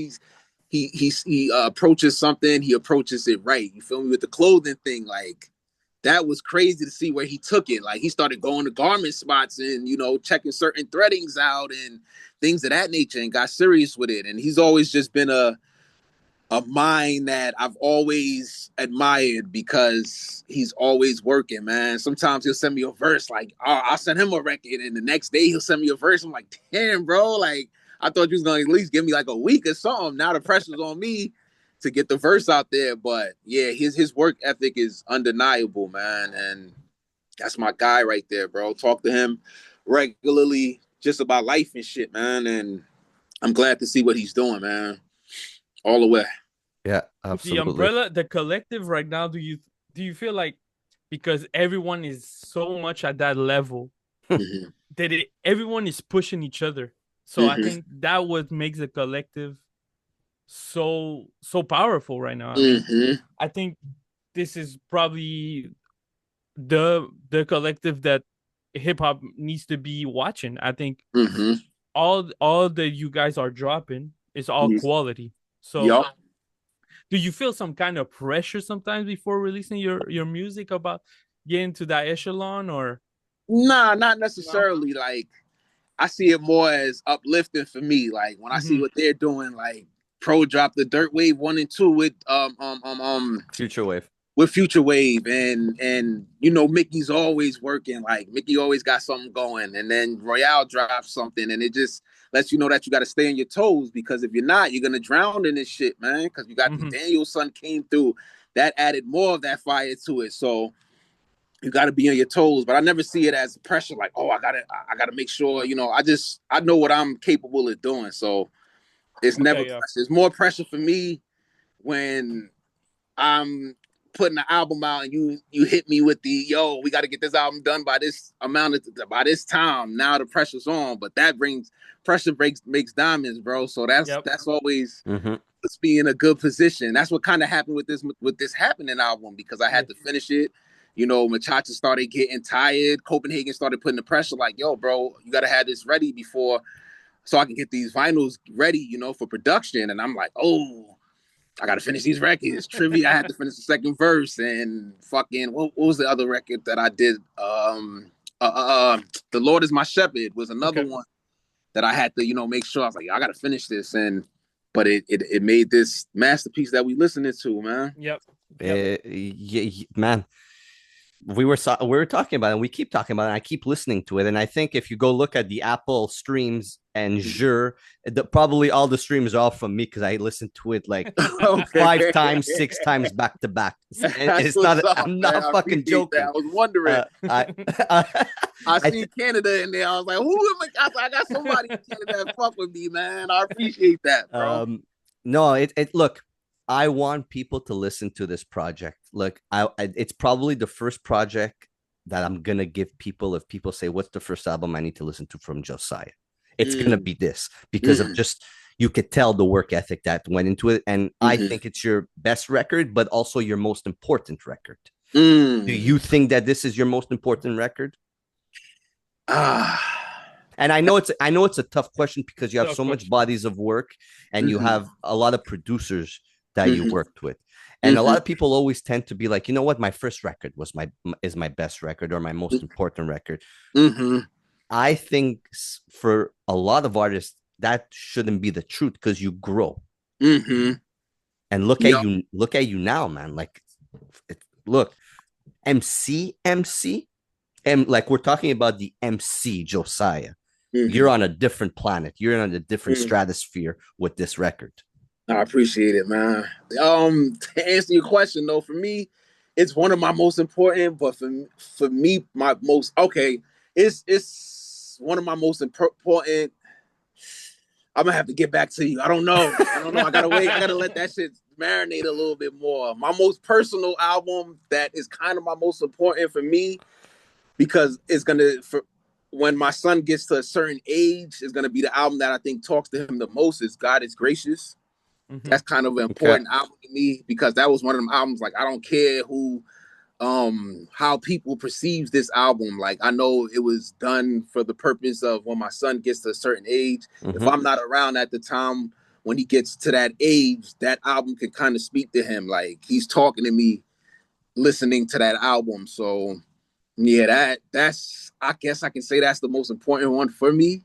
he approaches something, he approaches it right. You feel me? With the clothing thing, like that was crazy to see where he took it. Like he started going to garment spots and, checking certain threadings out and things of that nature, and got serious with it. And he's always just been a mind that I've always admired because he's always working, man. Sometimes he'll send me a verse, like I'll send him a record, and the next day he'll send me a verse. I'm like, damn, bro, like I thought you was gonna at least give me like a week or something. Now the pressure's on me to get the verse out there. But yeah, his work ethic is undeniable, man. And that's my guy right there, bro. Talk to him regularly just about life and shit, man. And I'm glad to see what he's doing, man. All the way. Yeah, absolutely. The umbrella, the collective right now, do you feel like, because everyone is so much at that level, that everyone is pushing each other? So I think that what makes the collective so powerful right now. I mean, I think this is probably the collective that hip hop needs to be watching. I think all that you guys are dropping is all quality. So do you feel some kind of pressure sometimes before releasing your music about getting to that echelon, or? Nah, not necessarily. Like, I see it more as uplifting for me. Like, when I see what they're doing, like Pro dropped the Dirt Wave 1 and 2 with Future Wave. With Future Wave, and you know, Mickey's always working. Like, Mickey always got something going, and then Royale drops something, and it just lets you know that you got to stay on your toes, because if you're not, you're gonna drown in this shit, man. Because you got the Daniel son came through, that added more of that fire to it. So you got to be on your toes. But I never see it as pressure. Like, oh, I gotta make sure. You know, I know what I'm capable of doing. So it's never pressure. It's more pressure for me when I'm putting the album out and you hit me with the we got to get this album done by this amount by this time. Now the pressure's on, but that makes diamonds, bro. So that's always puts me in a good position. That's what kind of happened with this Happening album, because I had to finish it. You know, Machacha started getting tired. Copenhagen started putting the pressure, like, yo, bro, you got to have this ready before, so I can get these vinyls ready, you know, for production. And I'm like, oh, I got to finish these records. Trivia, I had to finish the second verse, and fucking, what was the other record that I did? The Lord Is My Shepherd was another one that I had to, you know, make sure. I was like, I got to finish this. But it made this masterpiece that we listening to, man. Man, we were talking about it, and we keep talking about it, and I keep listening to it. And I think if you go look at the Apple streams and probably all the streams are all from me, because I listened to it like 5 times, 6 times back to back. It's not I'm not fucking joking. That. I was wondering. I see Canada in there. I was like, who am I got somebody in Canada that fuck with me, man. I appreciate that, bro. No, look, I want people to listen to this project. Look, it's probably the first project that I'm gonna give people. If people say, what's the first album I need to listen to from Josiah, it's gonna be this, because of just, you could tell the work ethic that went into it. And I think it's your best record, but also your most important record. Do you think that this is your most important record? And I know it's a tough question, because you have so much bodies of work, and you have a lot of producers that you worked with. And a lot of people always tend to be like, you know what, my first record is my best record, or my most important record. I think for a lot of artists, that shouldn't be the truth, because you grow. And look at you now, man. Like, look, MC, and like, we're talking about the MC Josiah. You're on a different planet. You're on a different stratosphere with this record. I appreciate it, man. To answer your question, though, for me, it's one of my most important. But for me, my most it's one of my most important. I'm gonna have to get back to you. I don't know. I gotta wait. I gotta let that shit marinate a little bit more. My most personal album, that is kind of my most important for me, because it's gonna, when my son gets to a certain age, is gonna be the album that I think talks to him the most. Is God Is Gracious. That's kind of an important album to me, because that was one of them albums, like, I don't care how people perceives this album. Like, I know it was done for the purpose of when my son gets to a certain age. If I'm not around at the time when he gets to that age, that album can kind of speak to him. Like, he's talking to me listening to that album. So yeah, that's, I guess I can say that's the most important one for me.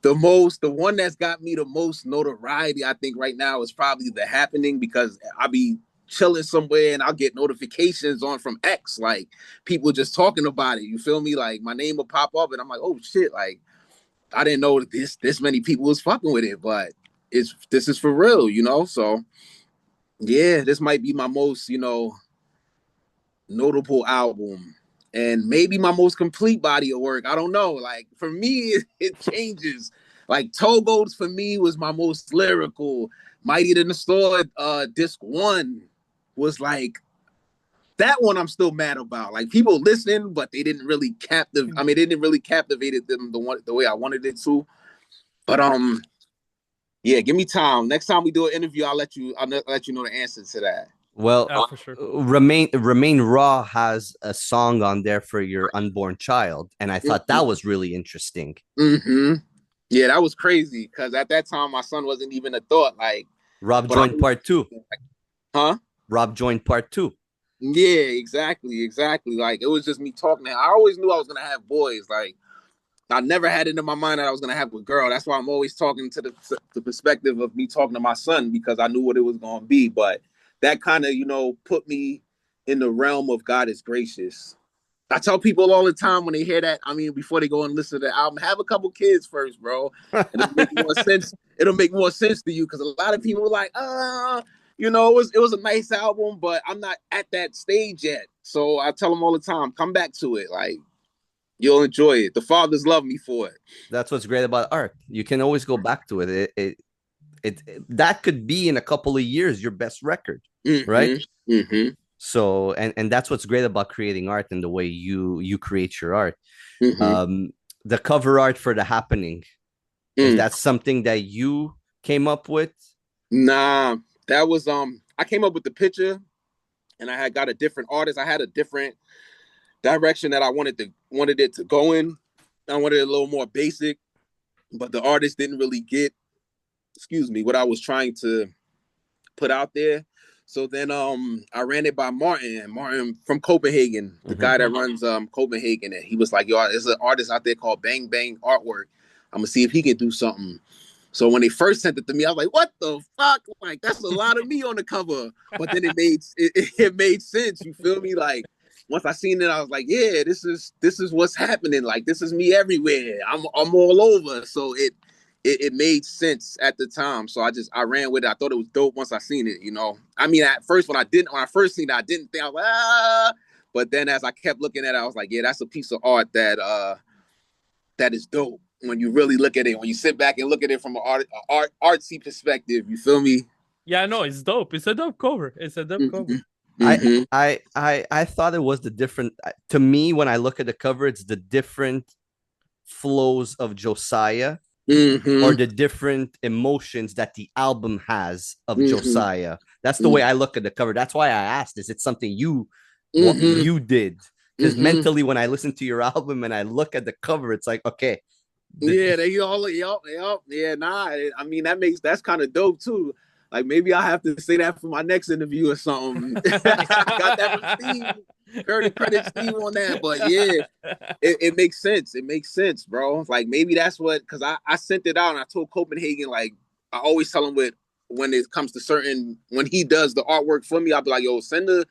The one that's got me the most notoriety, I think, right now is probably The Happening, because I'll be chilling somewhere and I'll get notifications from X, like, people just talking about it. You feel me? Like, my name will pop up and I'm like, oh shit, like, I didn't know that this many people was fucking with it, but this is for real, you know? So yeah, this might be my most, notable album. And maybe my most complete body of work. I don't know. Like, for me, it changes. Like, Togo's for me was my most lyrical. Mighty in the Store, disc 1 was like, that one I'm still mad about. Like, people listened, but they didn't really captivate them the way I wanted it to. But Yeah, give me time. Next time we do an interview, I'll let you know the answer to that. Well, For sure. Remain Raw has a song on there for your unborn child, and I thought that was really interesting. Mm-hmm. Yeah, that was crazy because at that time my son wasn't even a thought. Like, Rob but joined part 2. huh? Rob joined part 2. Yeah, exactly. Like, it was just me talking to him. I always knew I was gonna have boys. Like, I never had it in my mind that I was gonna have a girl. That's why I'm always talking to the perspective of me talking to my son, because I knew what it was gonna be. But that kind of, put me in the realm of God is gracious. I tell people all the time when they hear that, I mean, before they go and listen to the album, have a couple kids first, bro. And it'll make more sense. It'll make more sense to you, because a lot of people were like, it was a nice album, but I'm not at that stage yet. So I tell them all the time, come back to it. Like, you'll enjoy it. The fathers love me for it. That's what's great about art. You can always go back to it. It that could be in a couple of years your best record, right? Mm-hmm. So and that's what's great about creating art and the way you create your art. Mm-hmm. The cover art for The Happening, is that something that you came up with? Nah, that was I came up with the picture, and I had got a different artist. I had a different direction that I wanted it to go in. I wanted it a little more basic, but the artist didn't really get, what I was trying to put out there. So then I ran it by Martin from Copenhagen, the guy that runs Copenhagen, and he was like, yo, there's an artist out there called Bang Bang Artwork. I'm gonna see if he can do something. So when they first sent it to me, I was like, what the fuck? Like, that's a lot of me on the cover. But then it made sense. You feel me? Like, once I seen it, I was like, yeah, this is what's happening. Like, this is me everywhere. I'm all over. So it made sense at the time. So I ran with it. I thought it was dope once I seen it, I mean, at first when I first seen it, I didn't think, I was like, ah. But then as I kept looking at it, I was like, yeah, that's a piece of art that is dope. When you really look at it, when you sit back and look at it from an artsy perspective, you feel me? Yeah, no, it's dope. It's a dope cover. Mm-hmm. I thought it was the different, to me, when I look at the cover, it's the different flows of Josiah, or the different emotions that the album has of Josiah. That's the way I look at the cover. That's why I asked, is it something you did? Because mentally, when I listen to your album and I look at the cover, it's like, okay. Yeah, they all, yeah, nah. I mean, that's kind of dope too. Like, maybe I have to say that for my next interview or something. I got that from Steve. Credit Steve on that. But yeah, it makes sense. It makes sense, bro. Like, maybe that's what, because I sent it out and I told Copenhagen, like, I always tell him when it comes to when he does the artwork for me, I'll be like, yo, send the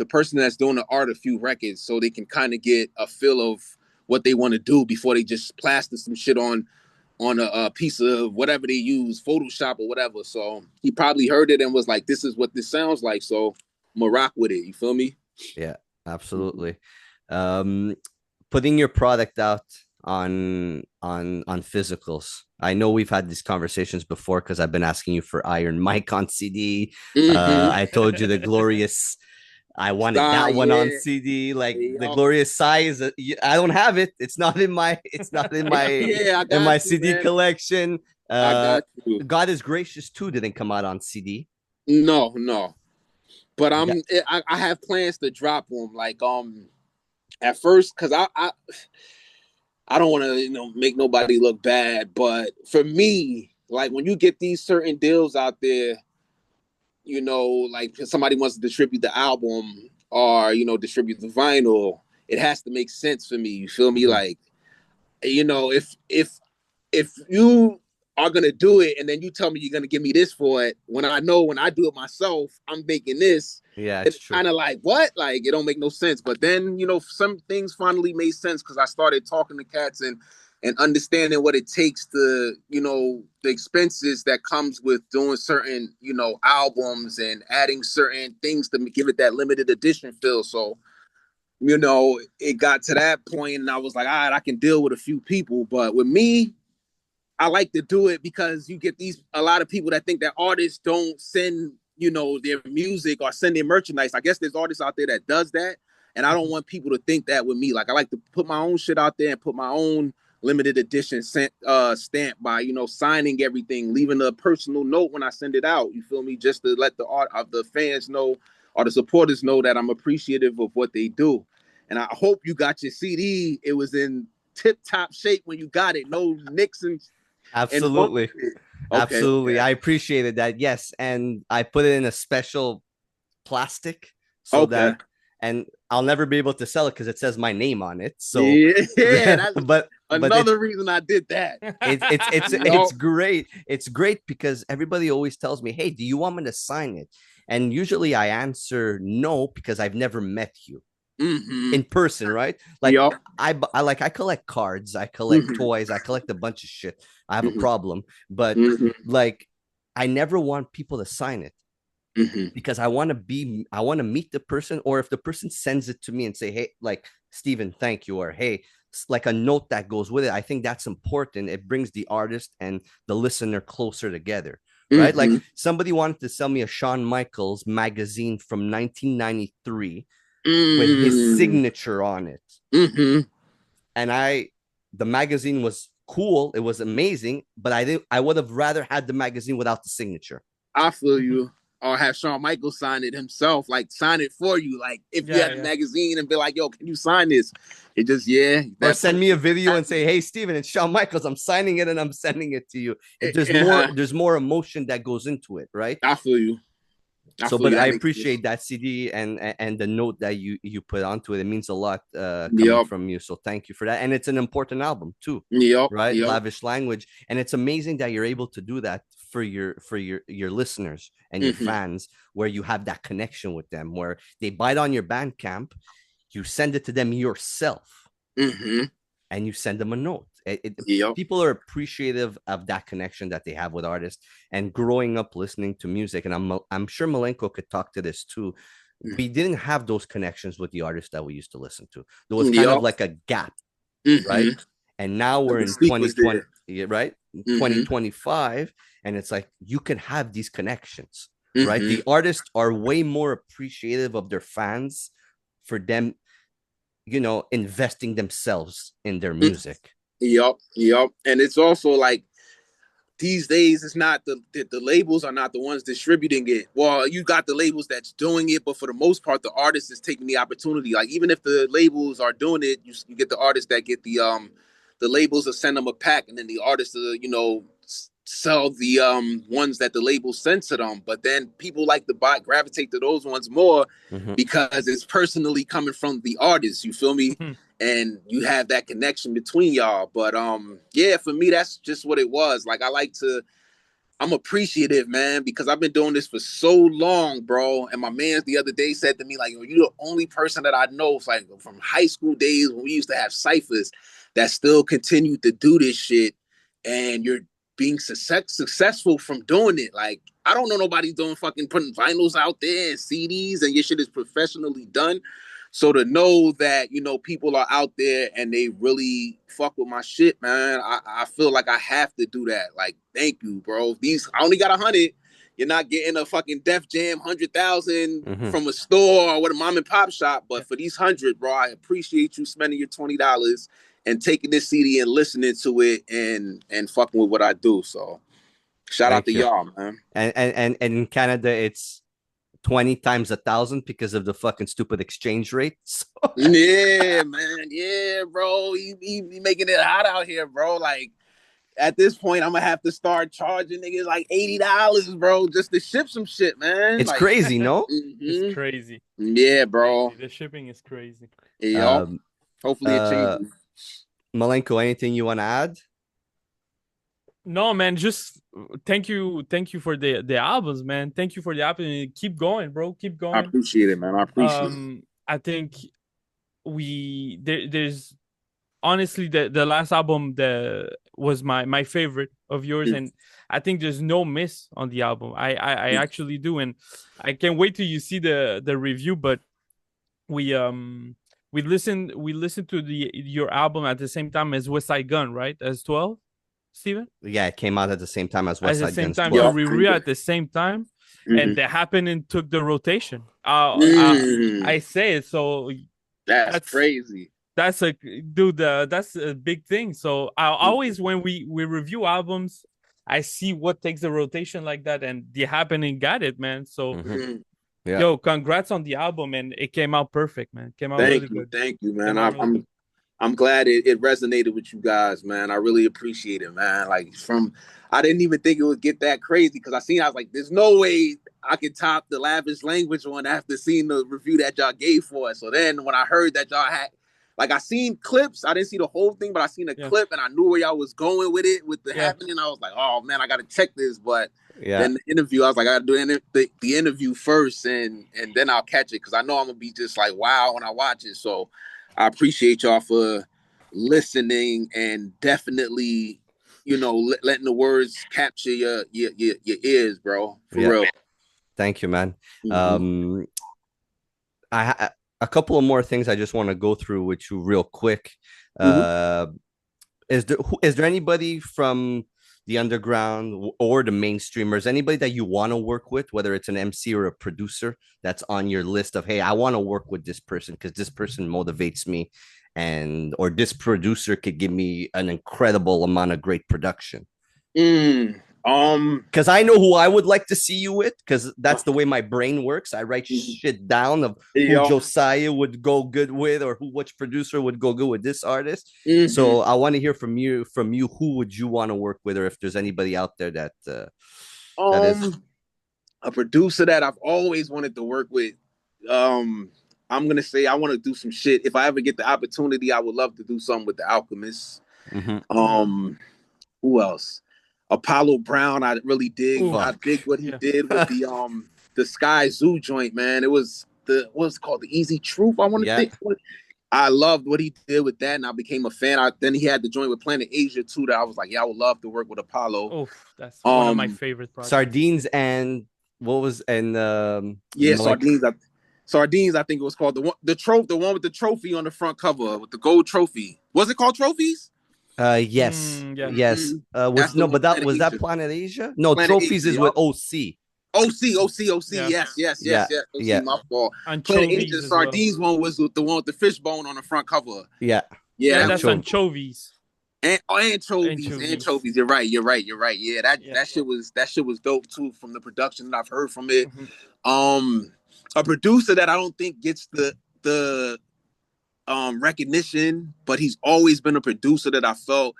person that's doing the art a few records so they can kind of get a feel of what they want to do before they just plaster some shit on a piece of whatever they use, Photoshop or whatever. So he probably heard it and was like, this is what this sounds like. So I'm gonna rock with it. You feel me? Yeah, absolutely. Putting your product out on physicals. I know we've had these conversations before because I've been asking you for Iron Mike on CD. I told you the glorious, I wanted that one on CD, like the glorious size. I don't have it. It's not in my in my CD man. Collection. I got you. God is Gracious 2 didn't come out on CD. No. But I have plans to drop them. Like at first, because I don't want to make nobody look bad, but for me, like, when you get these certain deals out there, like somebody wants to distribute the album or distribute the vinyl, it has to make sense for me. You feel me? Like, if you are gonna do it and then you tell me you're gonna give me this for it, when I know when I do it myself, I'm making this. Yeah, it's kind of like, what? Like, it don't make no sense. But then some things finally made sense because I started talking to cats and understanding what it takes to, the expenses that comes with doing certain, albums and adding certain things to give it that limited edition feel. So, it got to that point and I was like, all right, I can deal with a few people. But with me, I like to do it because you get a lot of people that think that artists don't send, their music or send their merchandise. I guess there's artists out there that does that. And I don't want people to think that with me. Like, I like to put my own shit out there and put my own limited edition stamp by, you know, signing everything, leaving a personal note when I send it out. You feel me? Just to let the art of the fans know or the supporters know that I'm appreciative of what they do. And I hope you got your CD. It was in tip top shape when you got it. No nicks and Absolutely. Okay, Absolutely. okay. I appreciated that. Yes. And I put it in a special plastic so that, and I'll never be able to sell it because it says my name on it. So yeah, that's but another reason I did that. It's great. It's great because everybody always tells me, hey, do you want me to sign it? And usually I answer no because I've never met you in person, right? Like I collect cards, I collect toys, I collect a bunch of shit. I have a problem, but like I never want people to sign it because I want to meet the person, or if the person sends it to me and say, hey, like, Steven, thank you, or hey, like a note that goes with it. I think that's important. It brings the artist and the listener closer together, right? Like somebody wanted to sell me a Shawn Michaels magazine from 1993 with his signature on it. And the magazine was cool. It was amazing, but I would have rather had the magazine without the signature. I feel you. Or have Shawn Michaels sign it himself, like sign it for you. Like if you had a magazine and be like, yo, can you sign this? It just, Or send me a video and say, hey, Steven, it's Shawn Michaels. I'm signing it and I'm sending it to you. There's more emotion that goes into it, right? I feel you. But I appreciate that CD and the note that you put onto it. It means a lot coming from you. So thank you for that. And it's an important album too, right? Lavish Language. And it's amazing that you're able to do that for your listeners and your fans, where you have that connection with them, where they buy it on your Bandcamp, you send it to them yourself, and you send them a note. People are appreciative of that connection that they have with artists. And growing up listening to music, and I'm sure Malenko could talk to this too, we didn't have those connections with the artists that we used to listen to. There was kind of like a gap, right? And now we're in 2020, right? 2025, and it's like you can have these connections, right? The artists are way more appreciative of their fans for them, you know, investing themselves in their music. Yup. And it's also like these days, it's not the labels are not the ones distributing it. Well, you got the labels that's doing it, but for the most part, the artist is taking the opportunity. Like even if the labels are doing it, you get the artists that get the labels to send them a pack, and then the artists, you know, sell the ones that the labels send to them. But then people like to gravitate to those ones more because it's personally coming from the artist. You feel me? And you have that connection between y'all. But yeah, for me, that's just what it was. Like I'm appreciative, man, because I've been doing this for so long, bro. And my man the other day said to me, like, you're the only person that I know, like from high school days when we used to have ciphers, that still continue to do this shit. And you're being successful from doing it. Like, I don't know nobody doing fucking putting vinyls out there and CDs, and your shit is professionally done. So to know that, you know, people are out there and they really fuck with my shit, man, I feel like I have to do that. Like, thank you, bro. I only got 100. You're not getting a fucking Def Jam 100,000 from a store or with a mom and pop shop. But for these 100, bro, I appreciate you spending your $20 and taking this CD and listening to it and fucking with what I do. So shout out to y'all, man. And in Canada, it's 20 times 1,000 because of the fucking stupid exchange rates. Yeah, man. Yeah, bro. He making it hot out here, bro. Like, at this point, I'm gonna have to start charging niggas like $80, bro, just to ship some shit, man. It's like, crazy, no? It's crazy. Yeah, bro. The shipping is crazy. Yeah. Hopefully it changes. Malenko, anything you want to add? No, man, just thank you for the albums, man. Thank you for the album. Keep going, bro. Keep going. I appreciate it, man. I appreciate it. I think there's honestly the last album that was my favorite of yours, and I think there's no miss on the album. I actually do, and I can't wait till you see the review. But we listened to your album at the same time as West Side Gun, right? As 12. Steven? Yeah, it came out at the same time as West Side Gun. So we were at the same time, and that happened and took the rotation. I say it, so that's crazy. That's a dude. That's a big thing. So I always, when we review albums, I see what takes the rotation like that, and The Happening got it, man. So Mhm. Yeah. yo, congrats on the album, and it came out perfect, man. Came out really good. Thank you, man. Came out really good. I'm glad it resonated with you guys, man. I really appreciate it, man. Like I didn't even think it would get that crazy because I was like, there's no way I could top the Lavish Language one after seeing the review that y'all gave for it. So then when I heard that y'all had, like, I seen clips, I didn't see the whole thing, but I seen a clip and I knew where y'all was going with it, with the happening. I was like, oh man, I got to check this. But then the interview, I was like, I got to do the interview first and then I'll catch it because I know I'm gonna be just like wow when I watch it. So I appreciate y'all for listening and definitely, letting the words capture your ears, bro. For real. Thank you, man. A couple of more things I just want to go through with you real quick. Is there anybody from the underground or the mainstreamers, anybody that you want to work with, whether it's an MC or a producer, that's on your list of, hey, I want to work with this person because this person motivates me, or this producer could give me an incredible amount of great production? Because I know who I would like to see you with, because that's the way my brain works. I write shit down of who Josiah would go good with, or which producer would go good with this artist. So I want to hear from you. Who would you want to work with, or if there's anybody out there that is a producer that I've always wanted to work with. I'm gonna say I want to do some shit. If I ever get the opportunity, I would love to do something with the Alchemists. Who else? Apollo Brown, I really dig. I dig what he did with the Sky Zoo joint, man. It was what's it called, the Easy Truth. I want to think. I loved what he did with that, and I became a fan. Then he had the joint with Planet Asia too. That I was like, yeah, I would love to work with Apollo. Oh, that's one of my favorite projects. Sardines and what was Sardines. Sardines, I think it was called the one with the trophy on the front cover with the gold trophy. Was it called Trophies? Yes. But was that Planet Asia? No, Planet Trophies Asia, is with OC. OC. Yes. OC, my fault. Planet Asia Sardines one was with the one with the fishbone on the front cover. Yeah, that's Anchovies. Anchovies. You're right. Yeah, that shit was dope too from the production that I've heard from it. A producer that I don't think gets the recognition, but he's always been a producer that I felt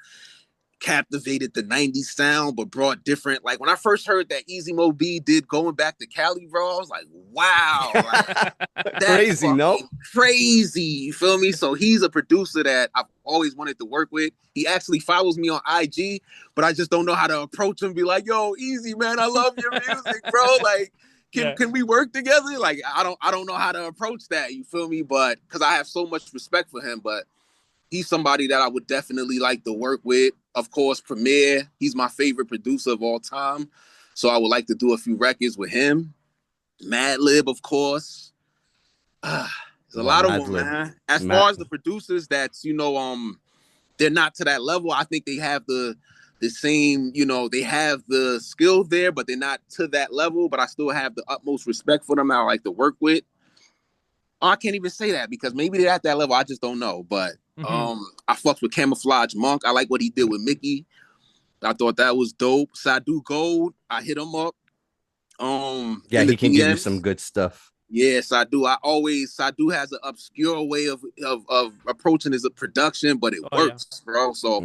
captivated the 90s sound, but brought different. Like when I first heard that Easy Mo B did Going Back to Cali, bro, I was like, wow. Like, crazy, no? Crazy. You feel me? So he's a producer that I've always wanted to work with. He actually follows me on IG, but I just don't know how to approach him and be like, yo, Easy, man, I love your music, bro. Like, can we work together? Like, I don't know how to approach that. You feel me? But because I have so much respect for him, but he's somebody that I would definitely like to work with. Of course, Premier, he's my favorite producer of all time. So I would like to do a few records with him. Madlib, of course. There's a lot of them, man. As far as the producers that's, they're not to that level, I think they have the same, they have the skill there, but they're not to that level. But I still have the utmost respect for them. I like to work with. I can't even say that because maybe they're at that level. I just don't know. But I fucked with Camouflage Monk. I like what he did with Mickey. I thought that was dope. Sadu Gold, I hit him up. He can give you some good stuff. Yes, I do. Sadu has an obscure way of approaching his production, but it works, bro. So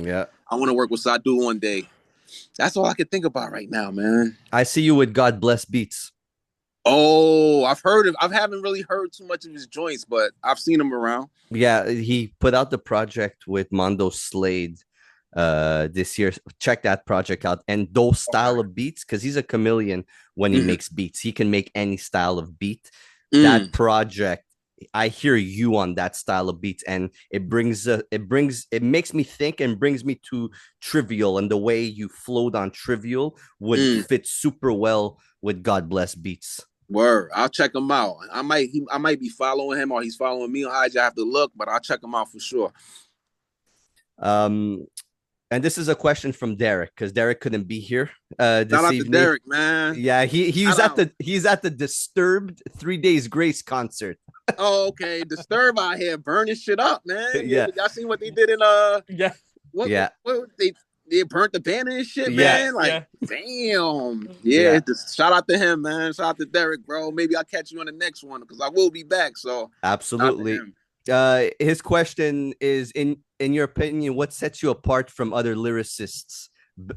I want to work with Sadu one day. That's all I can think about right now, man. I see you with God Bless Beats. Oh, I haven't really heard too much of his joints, but I've seen him around. Yeah, he put out the project with Mondo Slade this year. Check that project out. And those style of beats, because he's a chameleon when he makes beats. He can make any style of beat. That project, I hear you on that style of beats, and it makes me think and brings me to Trivial, and the way you flowed on Trivial would fit super well with God Bless Beats. Word, I'll check him out. I might be following him, or he's following me on IG. I have to look, but I'll check him out for sure. And this is a question from Derek, because Derek couldn't be here this Shout out evening. to Derek, man. Yeah, he's at the Disturbed 3 Days Grace concert. Oh, okay. Disturb out here burning shit up, man. Yeah, Yeah. y'all seen what they did in Yeah. Yeah. what they burnt the banner and shit, Yeah. man. Like, Yeah. damn. Yeah. Yeah, shout out to him, man. Shout out to Derek, bro. Maybe I'll catch you on the next one because I will be back. So shout out to Absolutely. him. His question is, in your opinion, what sets you apart from other lyricists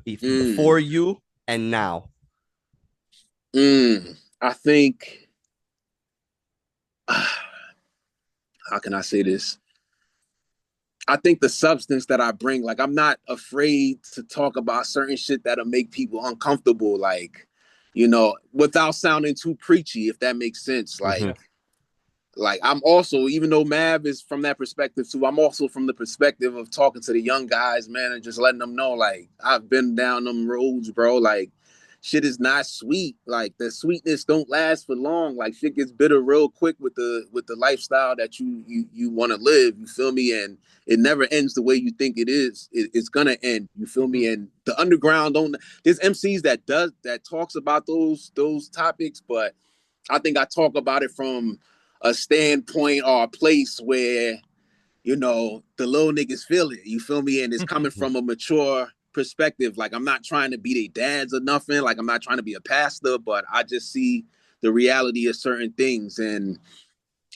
before you and now? I think how can I say this? I think the substance that I bring, like I'm not afraid to talk about certain shit that'll make people uncomfortable, like, without sounding too preachy, if that makes sense. Mhm. Like I'm also, even though Mav is from that perspective too, I'm also from the perspective of talking to the young guys, man, and just letting them know, like, I've been down them roads, bro. Like, shit is not sweet. Like, the sweetness don't last for long. Like, shit gets bitter real quick with the lifestyle that you want to live. You feel me? And it never ends the way you think it is. It's gonna end. You feel me? And the underground don't. There's MCs that talks about those topics, but I think I talk about it from a standpoint or a place where, the little niggas feel it. You feel me? And it's coming from a mature perspective. Like, I'm not trying to be their dads or nothing. Like, I'm not trying to be a pastor, but I just see the reality of certain things. And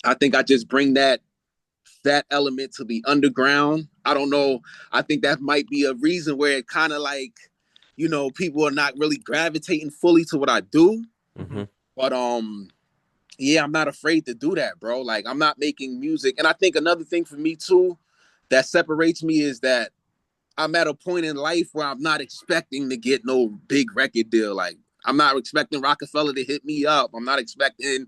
I think I just bring that element to the underground. I don't know. I think that might be a reason where it kind of like, people are not really gravitating fully to what I do. Mm-hmm. But yeah, I'm not afraid to do that, bro. Like, I'm not making music. And I think another thing for me too that separates me is that I'm at a point in life where I'm not expecting to get no big record deal. Like, I'm not expecting Rockefeller to hit me up. I'm not expecting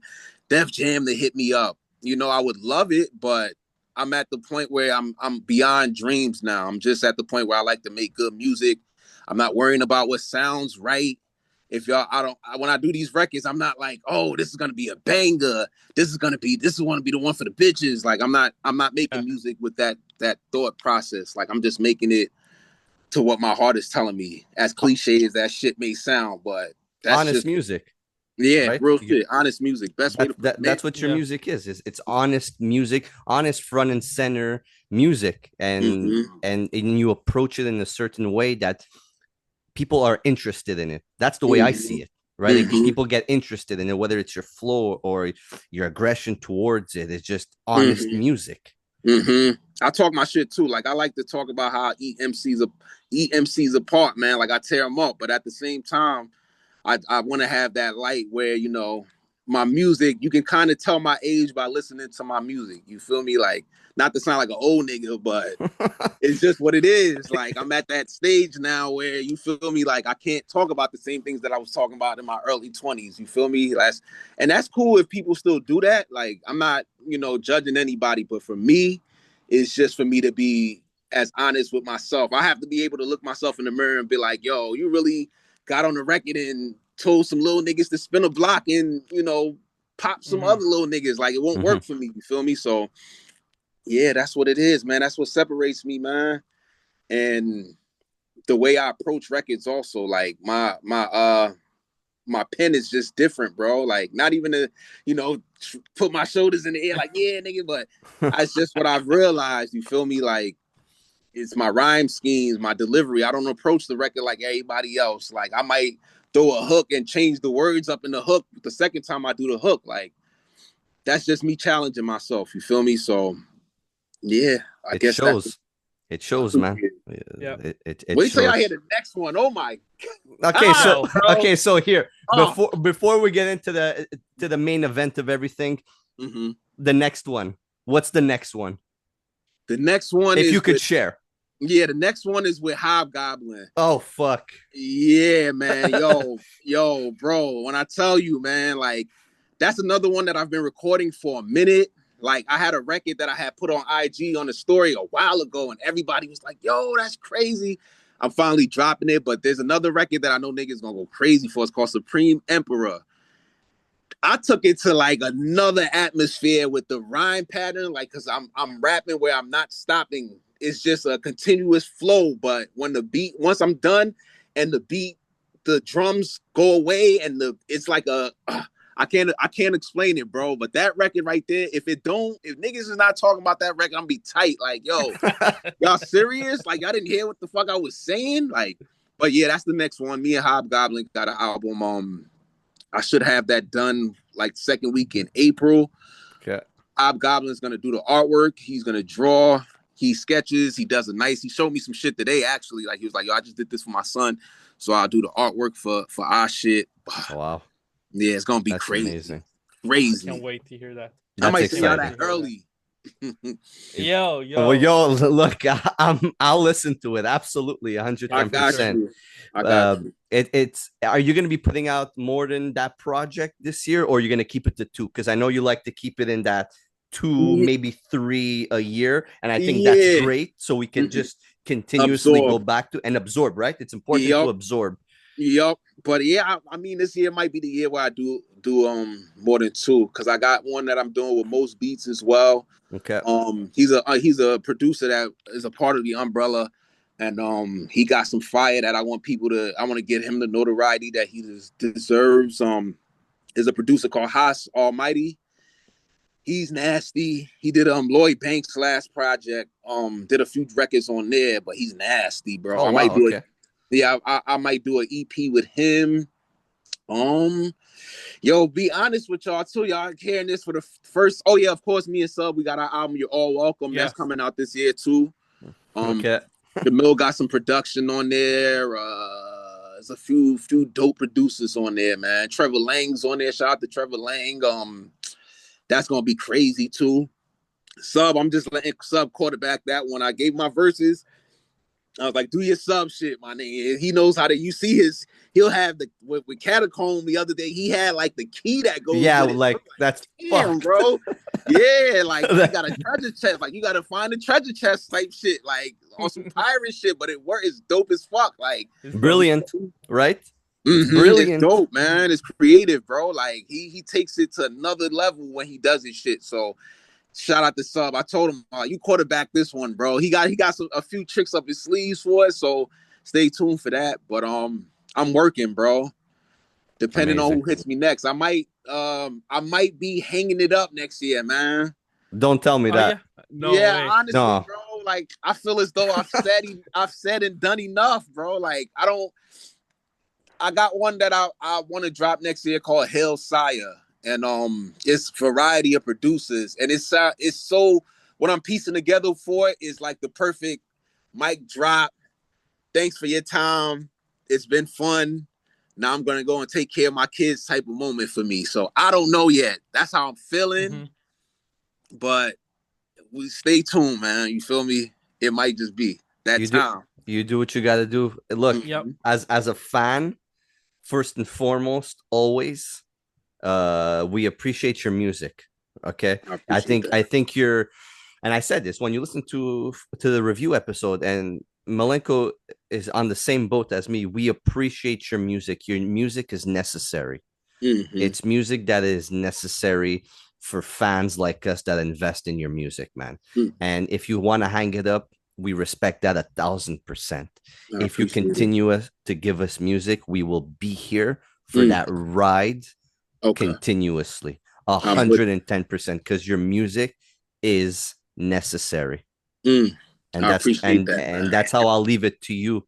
Def Jam to hit me up. I would love it, but I'm at the point where I'm beyond dreams now. I'm just at the point where I like to make good music. I'm not worrying about what sounds right. If y'all, when I do these records, I'm not like, oh, this is gonna be a banger. This is gonna be the one for the bitches. Like, I'm not making music with that thought process. Like, I'm just making it to what my heart is telling me. As cliche as that shit may sound, but that's Honest just music, yeah, right? real shit. Honest music. Best way to put it. That's what your music is. It's honest music, honest front and center music, and you approach it in a certain way that people are interested in it. That's the way I see it, right? People get interested in it, whether it's your flow or your aggression towards it. It's just honest music. I talk my shit too. Like, I like to talk about how I eat MCs apart, man. Like, I tear them up, but at the same time, I want to have that light where, my music, you can kind of tell my age by listening to my music. You feel me? Like, not to sound like an old nigga, but it's just what it is. Like, I'm at that stage now where, you feel me, like, I can't talk about the same things that I was talking about in my early 20s. You feel me? That's cool if people still do that. Like, I'm not, judging anybody, but for me, it's just for me to be as honest with myself. I have to be able to look myself in the mirror and be like, yo, you really got on the record and told some little niggas to spin a block and, pop some other little niggas. Like, it won't work for me. You feel me? So yeah, that's what it is, man. That's what separates me, man. And the way I approach records also, like, my pen is just different, bro. Like, not even to, put my shoulders in the air like, yeah, nigga, but that's just what I've realized. You feel me? Like, it's my rhyme schemes, my delivery. I don't approach the record like everybody else. Like, I might throw a hook and change the words up in the hook the second time I do the hook. Like, that's just me challenging myself. You feel me? So yeah, I It guess shows. It shows, man. Yeah. It Wait till shows. I hear the next one. Oh my. Okay, so here, Oh. before we get into the main event of everything, the next one. What's the next one? The next one if is you could share. Yeah, the next one is with Hobgoblin. Oh fuck. Yeah, man. Yo, bro. When I tell you, man, like, that's another one that I've been recording for a minute. Like, I had a record that I had put on IG on the story a while ago, and everybody was like, yo, that's crazy. I'm finally dropping it, but there's another record that I know niggas gonna go crazy for. It's called Supreme Emperor. I took it to like another atmosphere with the rhyme pattern, like, cause I'm rapping where I'm not stopping. It's just a continuous flow. But when once I'm done and the drums go away and it's like can't explain it, bro. But that record right there, if niggas is not talking about that record, I'm gonna be tight. Like, yo, y'all serious? Like, y'all didn't hear what the fuck I was saying? Like, but yeah, that's the next one. Me and Hobgoblin got an album. I should have that done like second week in April. Okay. Hobgoblin's gonna do the artwork. He's gonna draw. He sketches. He does he showed me some shit today, actually. Like, he was like, yo, I just did this for my son. So I'll do the artwork for our shit. Wow. Yeah, it's gonna be That's crazy. amazing. Crazy. Can't wait to hear that. I might exciting. send y'all that early. Yo. Well, yo, look, I'll listen to it. Absolutely, 110%. I got you. It's. Are you going to be putting out more than that project this year, or are you going to keep it to 2? Because I know you like to keep it in that 2, maybe 3 a year, and I think that's great. So we can just continuously go back to and absorb. Right? It's important to absorb. Yup. But yeah, I mean, this year might be the year where I do more than 2, because I got one that I'm doing with Most Beats as well. Okay. He's a producer that is a part of the umbrella, and he got some fire that I want to get him the notoriety that he deserves. There's a producer called Haas Almighty. He's nasty. He did Lloyd Banks' last project. Did a few records on there, but he's nasty, bro. I might do I might do an EP with him. Yo, be honest with y'all too. Y'all hearing this for the first. Oh yeah, of course, me and Sub, we got our album "You're All Welcome." That's coming out this year too. The Mill got some production on there. There's a few dope producers on there, man. Trevor Lang's on there. Shout out to Trevor Lang. That's gonna be crazy too. Sub, I'm just letting Sub quarterback that one. I gave my verses. I was like, do your Sub shit, my nigga. He knows how to. You see he'll have with Catacomb the other day. He had like the key that goes. Yeah, with it. like that's damn, bro. Yeah, like you got a treasure chest. Like you got to find a treasure chest type shit. Like on some pirate shit, but it's dope as fuck. Like it's brilliant, right? It's brilliant. It's dope, man. It's creative, bro. Like he takes it to another level when he does his shit. So. Shout out to Sub. I told him, you quarterback this one, bro. He got a few tricks up his sleeves for it, so stay tuned for that. But I'm working, bro. Depending on who hits me next, I might be hanging it up next year, man. Don't tell me that. Yeah, no way. Honestly, bro. Like I feel as though I've said and done enough, bro. Like I got one that I want to drop next year called Hail Sire. And it's variety of producers, and it's so what I'm piecing together for it is like the perfect mic drop. Thanks for your time. It's been fun. Now I'm gonna go and take care of my kids type of moment for me. So I don't know yet. That's how I'm feeling. But we stay tuned, man. You feel me? It might just be that time. You do what you got to do. Look, as a fan, first and foremost, always. We appreciate your music. Okay, I think you're, and I said this when you listen to the review episode, and Malenko is on the same boat as me. We appreciate your music. Your music is necessary. It's music that is necessary for fans like us that invest in your music, man. And if you want to hang it up, we respect that 1,000%. If you continue to give us music, we will be here for that ride. Continuously 110%, because your music is necessary, and that's how I'll leave it to you,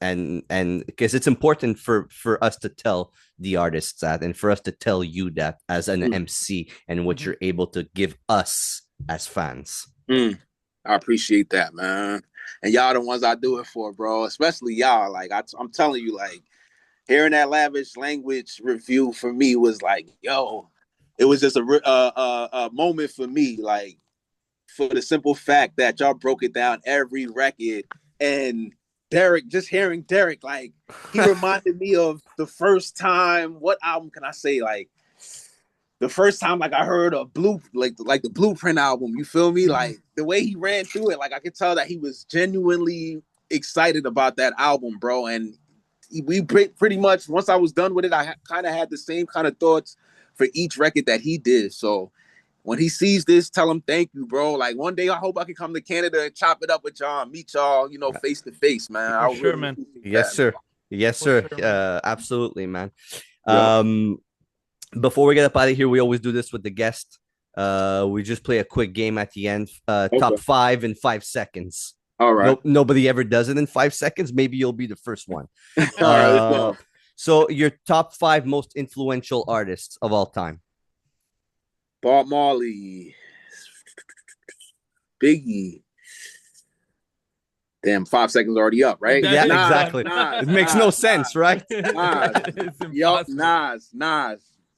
and because it's important for us to tell the artists that, and for us to tell you that as an MC, and what you're able to give us as fans. I appreciate that, man, and y'all the ones I do it for, bro. Especially y'all. Like I'm telling you, like. Hearing that Lavish Language review for me was like, yo, it was just a moment for me, like, for the simple fact that y'all broke it down every record. And Derek, just hearing Derek, like, he reminded me of the first time, what album can I say? Like, the first time, like, I heard a like the Blueprint album, you feel me? Like, the way he ran through it, like, I could tell that he was genuinely excited about that album, bro. And we pretty much, once I was done with it, I kind of had the same kind of thoughts for each record that he did. So when he sees this, tell him thank you, bro. Like one day I hope I can come to Canada and chop it up with y'all, meet y'all, face to face, man. Sure, man. Yes, sir. Yes, sir. Absolutely, man. Before we get up out of here, we always do this with the guest. We just play a quick game at the end. Top Okay. 5 in 5 seconds. All right. Nobody ever does it in 5 seconds. Maybe you'll be the first one. All right, let's go. So your top 5 most influential artists of all time. Bob Marley, Biggie. Damn, 5 seconds already up, right? Yeah, exactly. It makes no sense, right? Yup, Nas.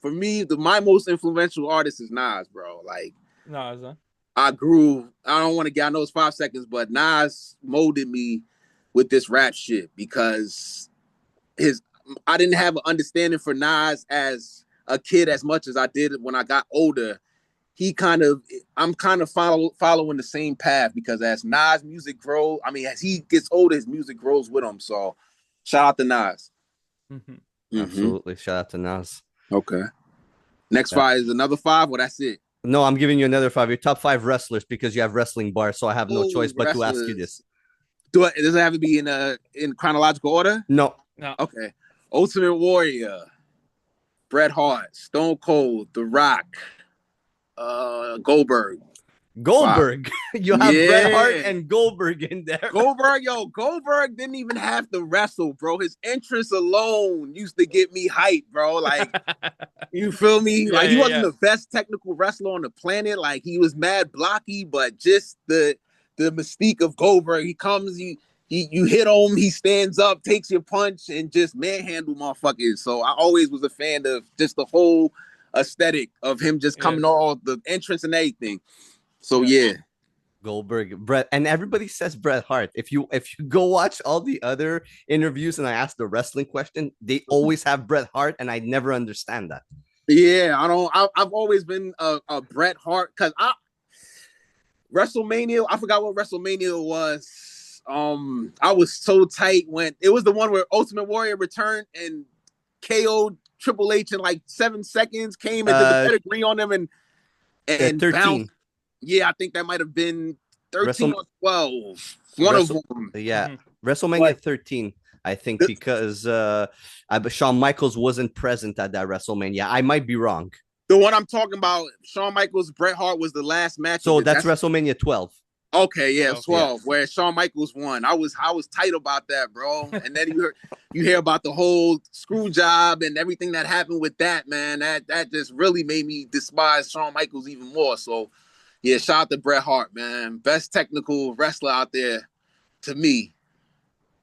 For me, my most influential artist is Nas, bro. Like, Nas, huh? I don't want to get, I know it's 5 seconds, but Nas molded me with this rap shit because I didn't have an understanding for Nas as a kid as much as I did when I got older. I'm kind of following the same path because as Nas music grows, I mean, as he gets older, his music grows with him. So shout out to Nas. Absolutely. Shout out to Nas. Okay. Next 5 is another 5, or that's it? No, I'm giving you another 5. Your top 5 wrestlers because you have wrestling bars, so I have no choice but to ask you this. Does it have to be in chronological order? No. Okay. Ultimate Warrior, Bret Hart, Stone Cold, The Rock, Goldberg. You have Bret Hart and Goldberg in there. Goldberg didn't even have to wrestle, bro. His entrance alone used to get me hyped, bro. Like, you feel me? Like, he wasn't the best technical wrestler on the planet. Like, he was mad blocky, but just the mystique of Goldberg. He comes, you hit him, he stands up, takes your punch, and just manhandle motherfuckers. So I always was a fan of just the whole aesthetic of him just coming all the entrance and everything. So Goldberg, Bret, and everybody says Bret Hart. If you go watch all the other interviews and I ask the wrestling question, they always have Bret Hart, and I never understand that. Yeah, I've always been a Bret Hart because WrestleMania. I forgot what WrestleMania was. I was so tight when it was the one where Ultimate Warrior returned and KO'd Triple H in like 7 seconds. Came and did the pedigree on them and 13. Bounced. Yeah, I think that might have been 13 or 12. One of them. Yeah, WrestleMania 13, I think, because Shawn Michaels wasn't present at that WrestleMania. I might be wrong. The one I'm talking about, Shawn Michaels, Bret Hart was the last match. So that's WrestleMania 12. Okay, yeah, 12, where Shawn Michaels won. I was tight about that, bro. And then you hear about the whole screw job and everything that happened with that, man. That just really made me despise Shawn Michaels even more. So yeah, shout out to Bret Hart, man. Best technical wrestler out there to me.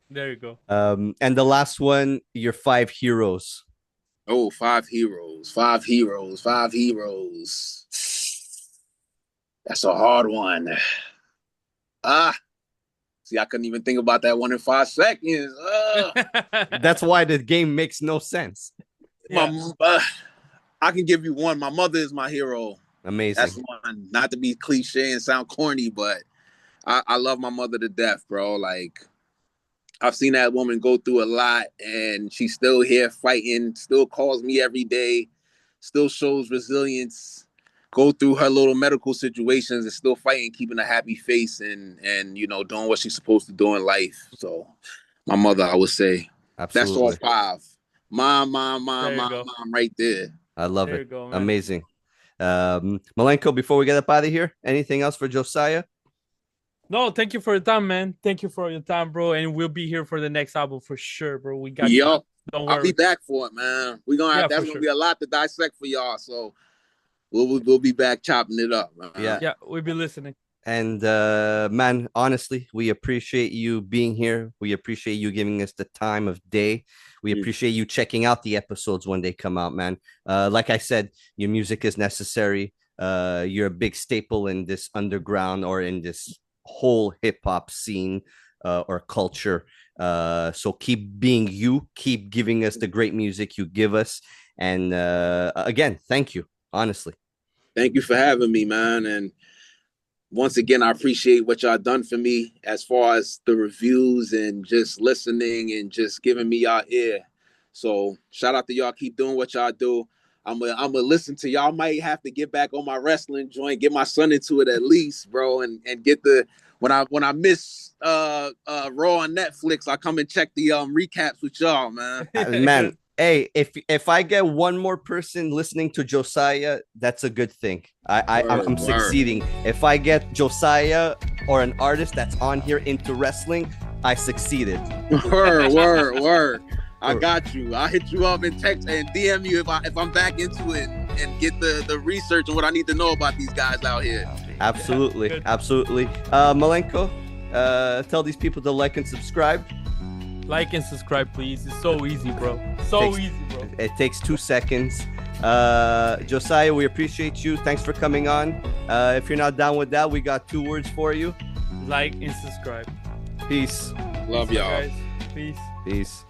There you go. And the last one, your 5 heroes. Oh, 5 heroes. 5 heroes. 5 heroes. That's a hard one. See, I couldn't even think about that one in 5 seconds. That's why the game makes no sense. I can give you one. My mother is my hero. Amazing. That's one. Not to be cliche and sound corny, but I love my mother to death, bro. Like, I've seen that woman go through a lot, and she's still here fighting, still calls me every day, still shows resilience, go through her little medical situations and still fighting, keeping a happy face and doing what she's supposed to do in life. So my mother, I would say. Absolutely. That's all 5. Mom, right there. I love it. Go, amazing. Malenko, before we get up out of here, anything else for Josiah? No, thank you for your time, man. Thank you for your time, bro. And we'll be here for the next album for sure, bro. We got you. Don't worry. I'll be back for it, man. We're gonna have that's gonna be a lot to dissect for y'all. So we'll be back chopping it up, man. Yeah, we'll be listening. And man, honestly, we appreciate you being here. We appreciate you giving us the time of day. We appreciate you checking out the episodes when they come out, man. Like I said, your music is necessary. You're a big staple in this underground or in this whole hip-hop scene or culture. So keep being you. Keep giving us the great music you give us. And again, thank you, honestly. Thank you for having me, man. And once again, I appreciate what y'all done for me as far as the reviews and just listening and just giving me y'all ear. So shout out to y'all. Keep doing what y'all do. I'm gonna listen to y'all. Might have to get back on my wrestling joint, get my son into it at least, bro, and get the when I miss Raw on Netflix, I come and check the recaps with y'all, man. Man, Hey, if I get one more person listening to Josiah, that's a good thing. I'm succeeding. If I get Josiah or an artist that's on here into wrestling, I succeeded. Word. I got you. I'll hit you up and text and DM you if I'm back into it and get the research and what I need to know about these guys out here. Absolutely. Malenko, tell these people to like and subscribe. Like and subscribe, please. It's so easy, bro. It takes 2 seconds. Josiah, we appreciate you. Thanks for coming on. If you're not down with that, we got 2 words for you. Like and subscribe. Peace. Love y'all. Guys. Peace. Peace.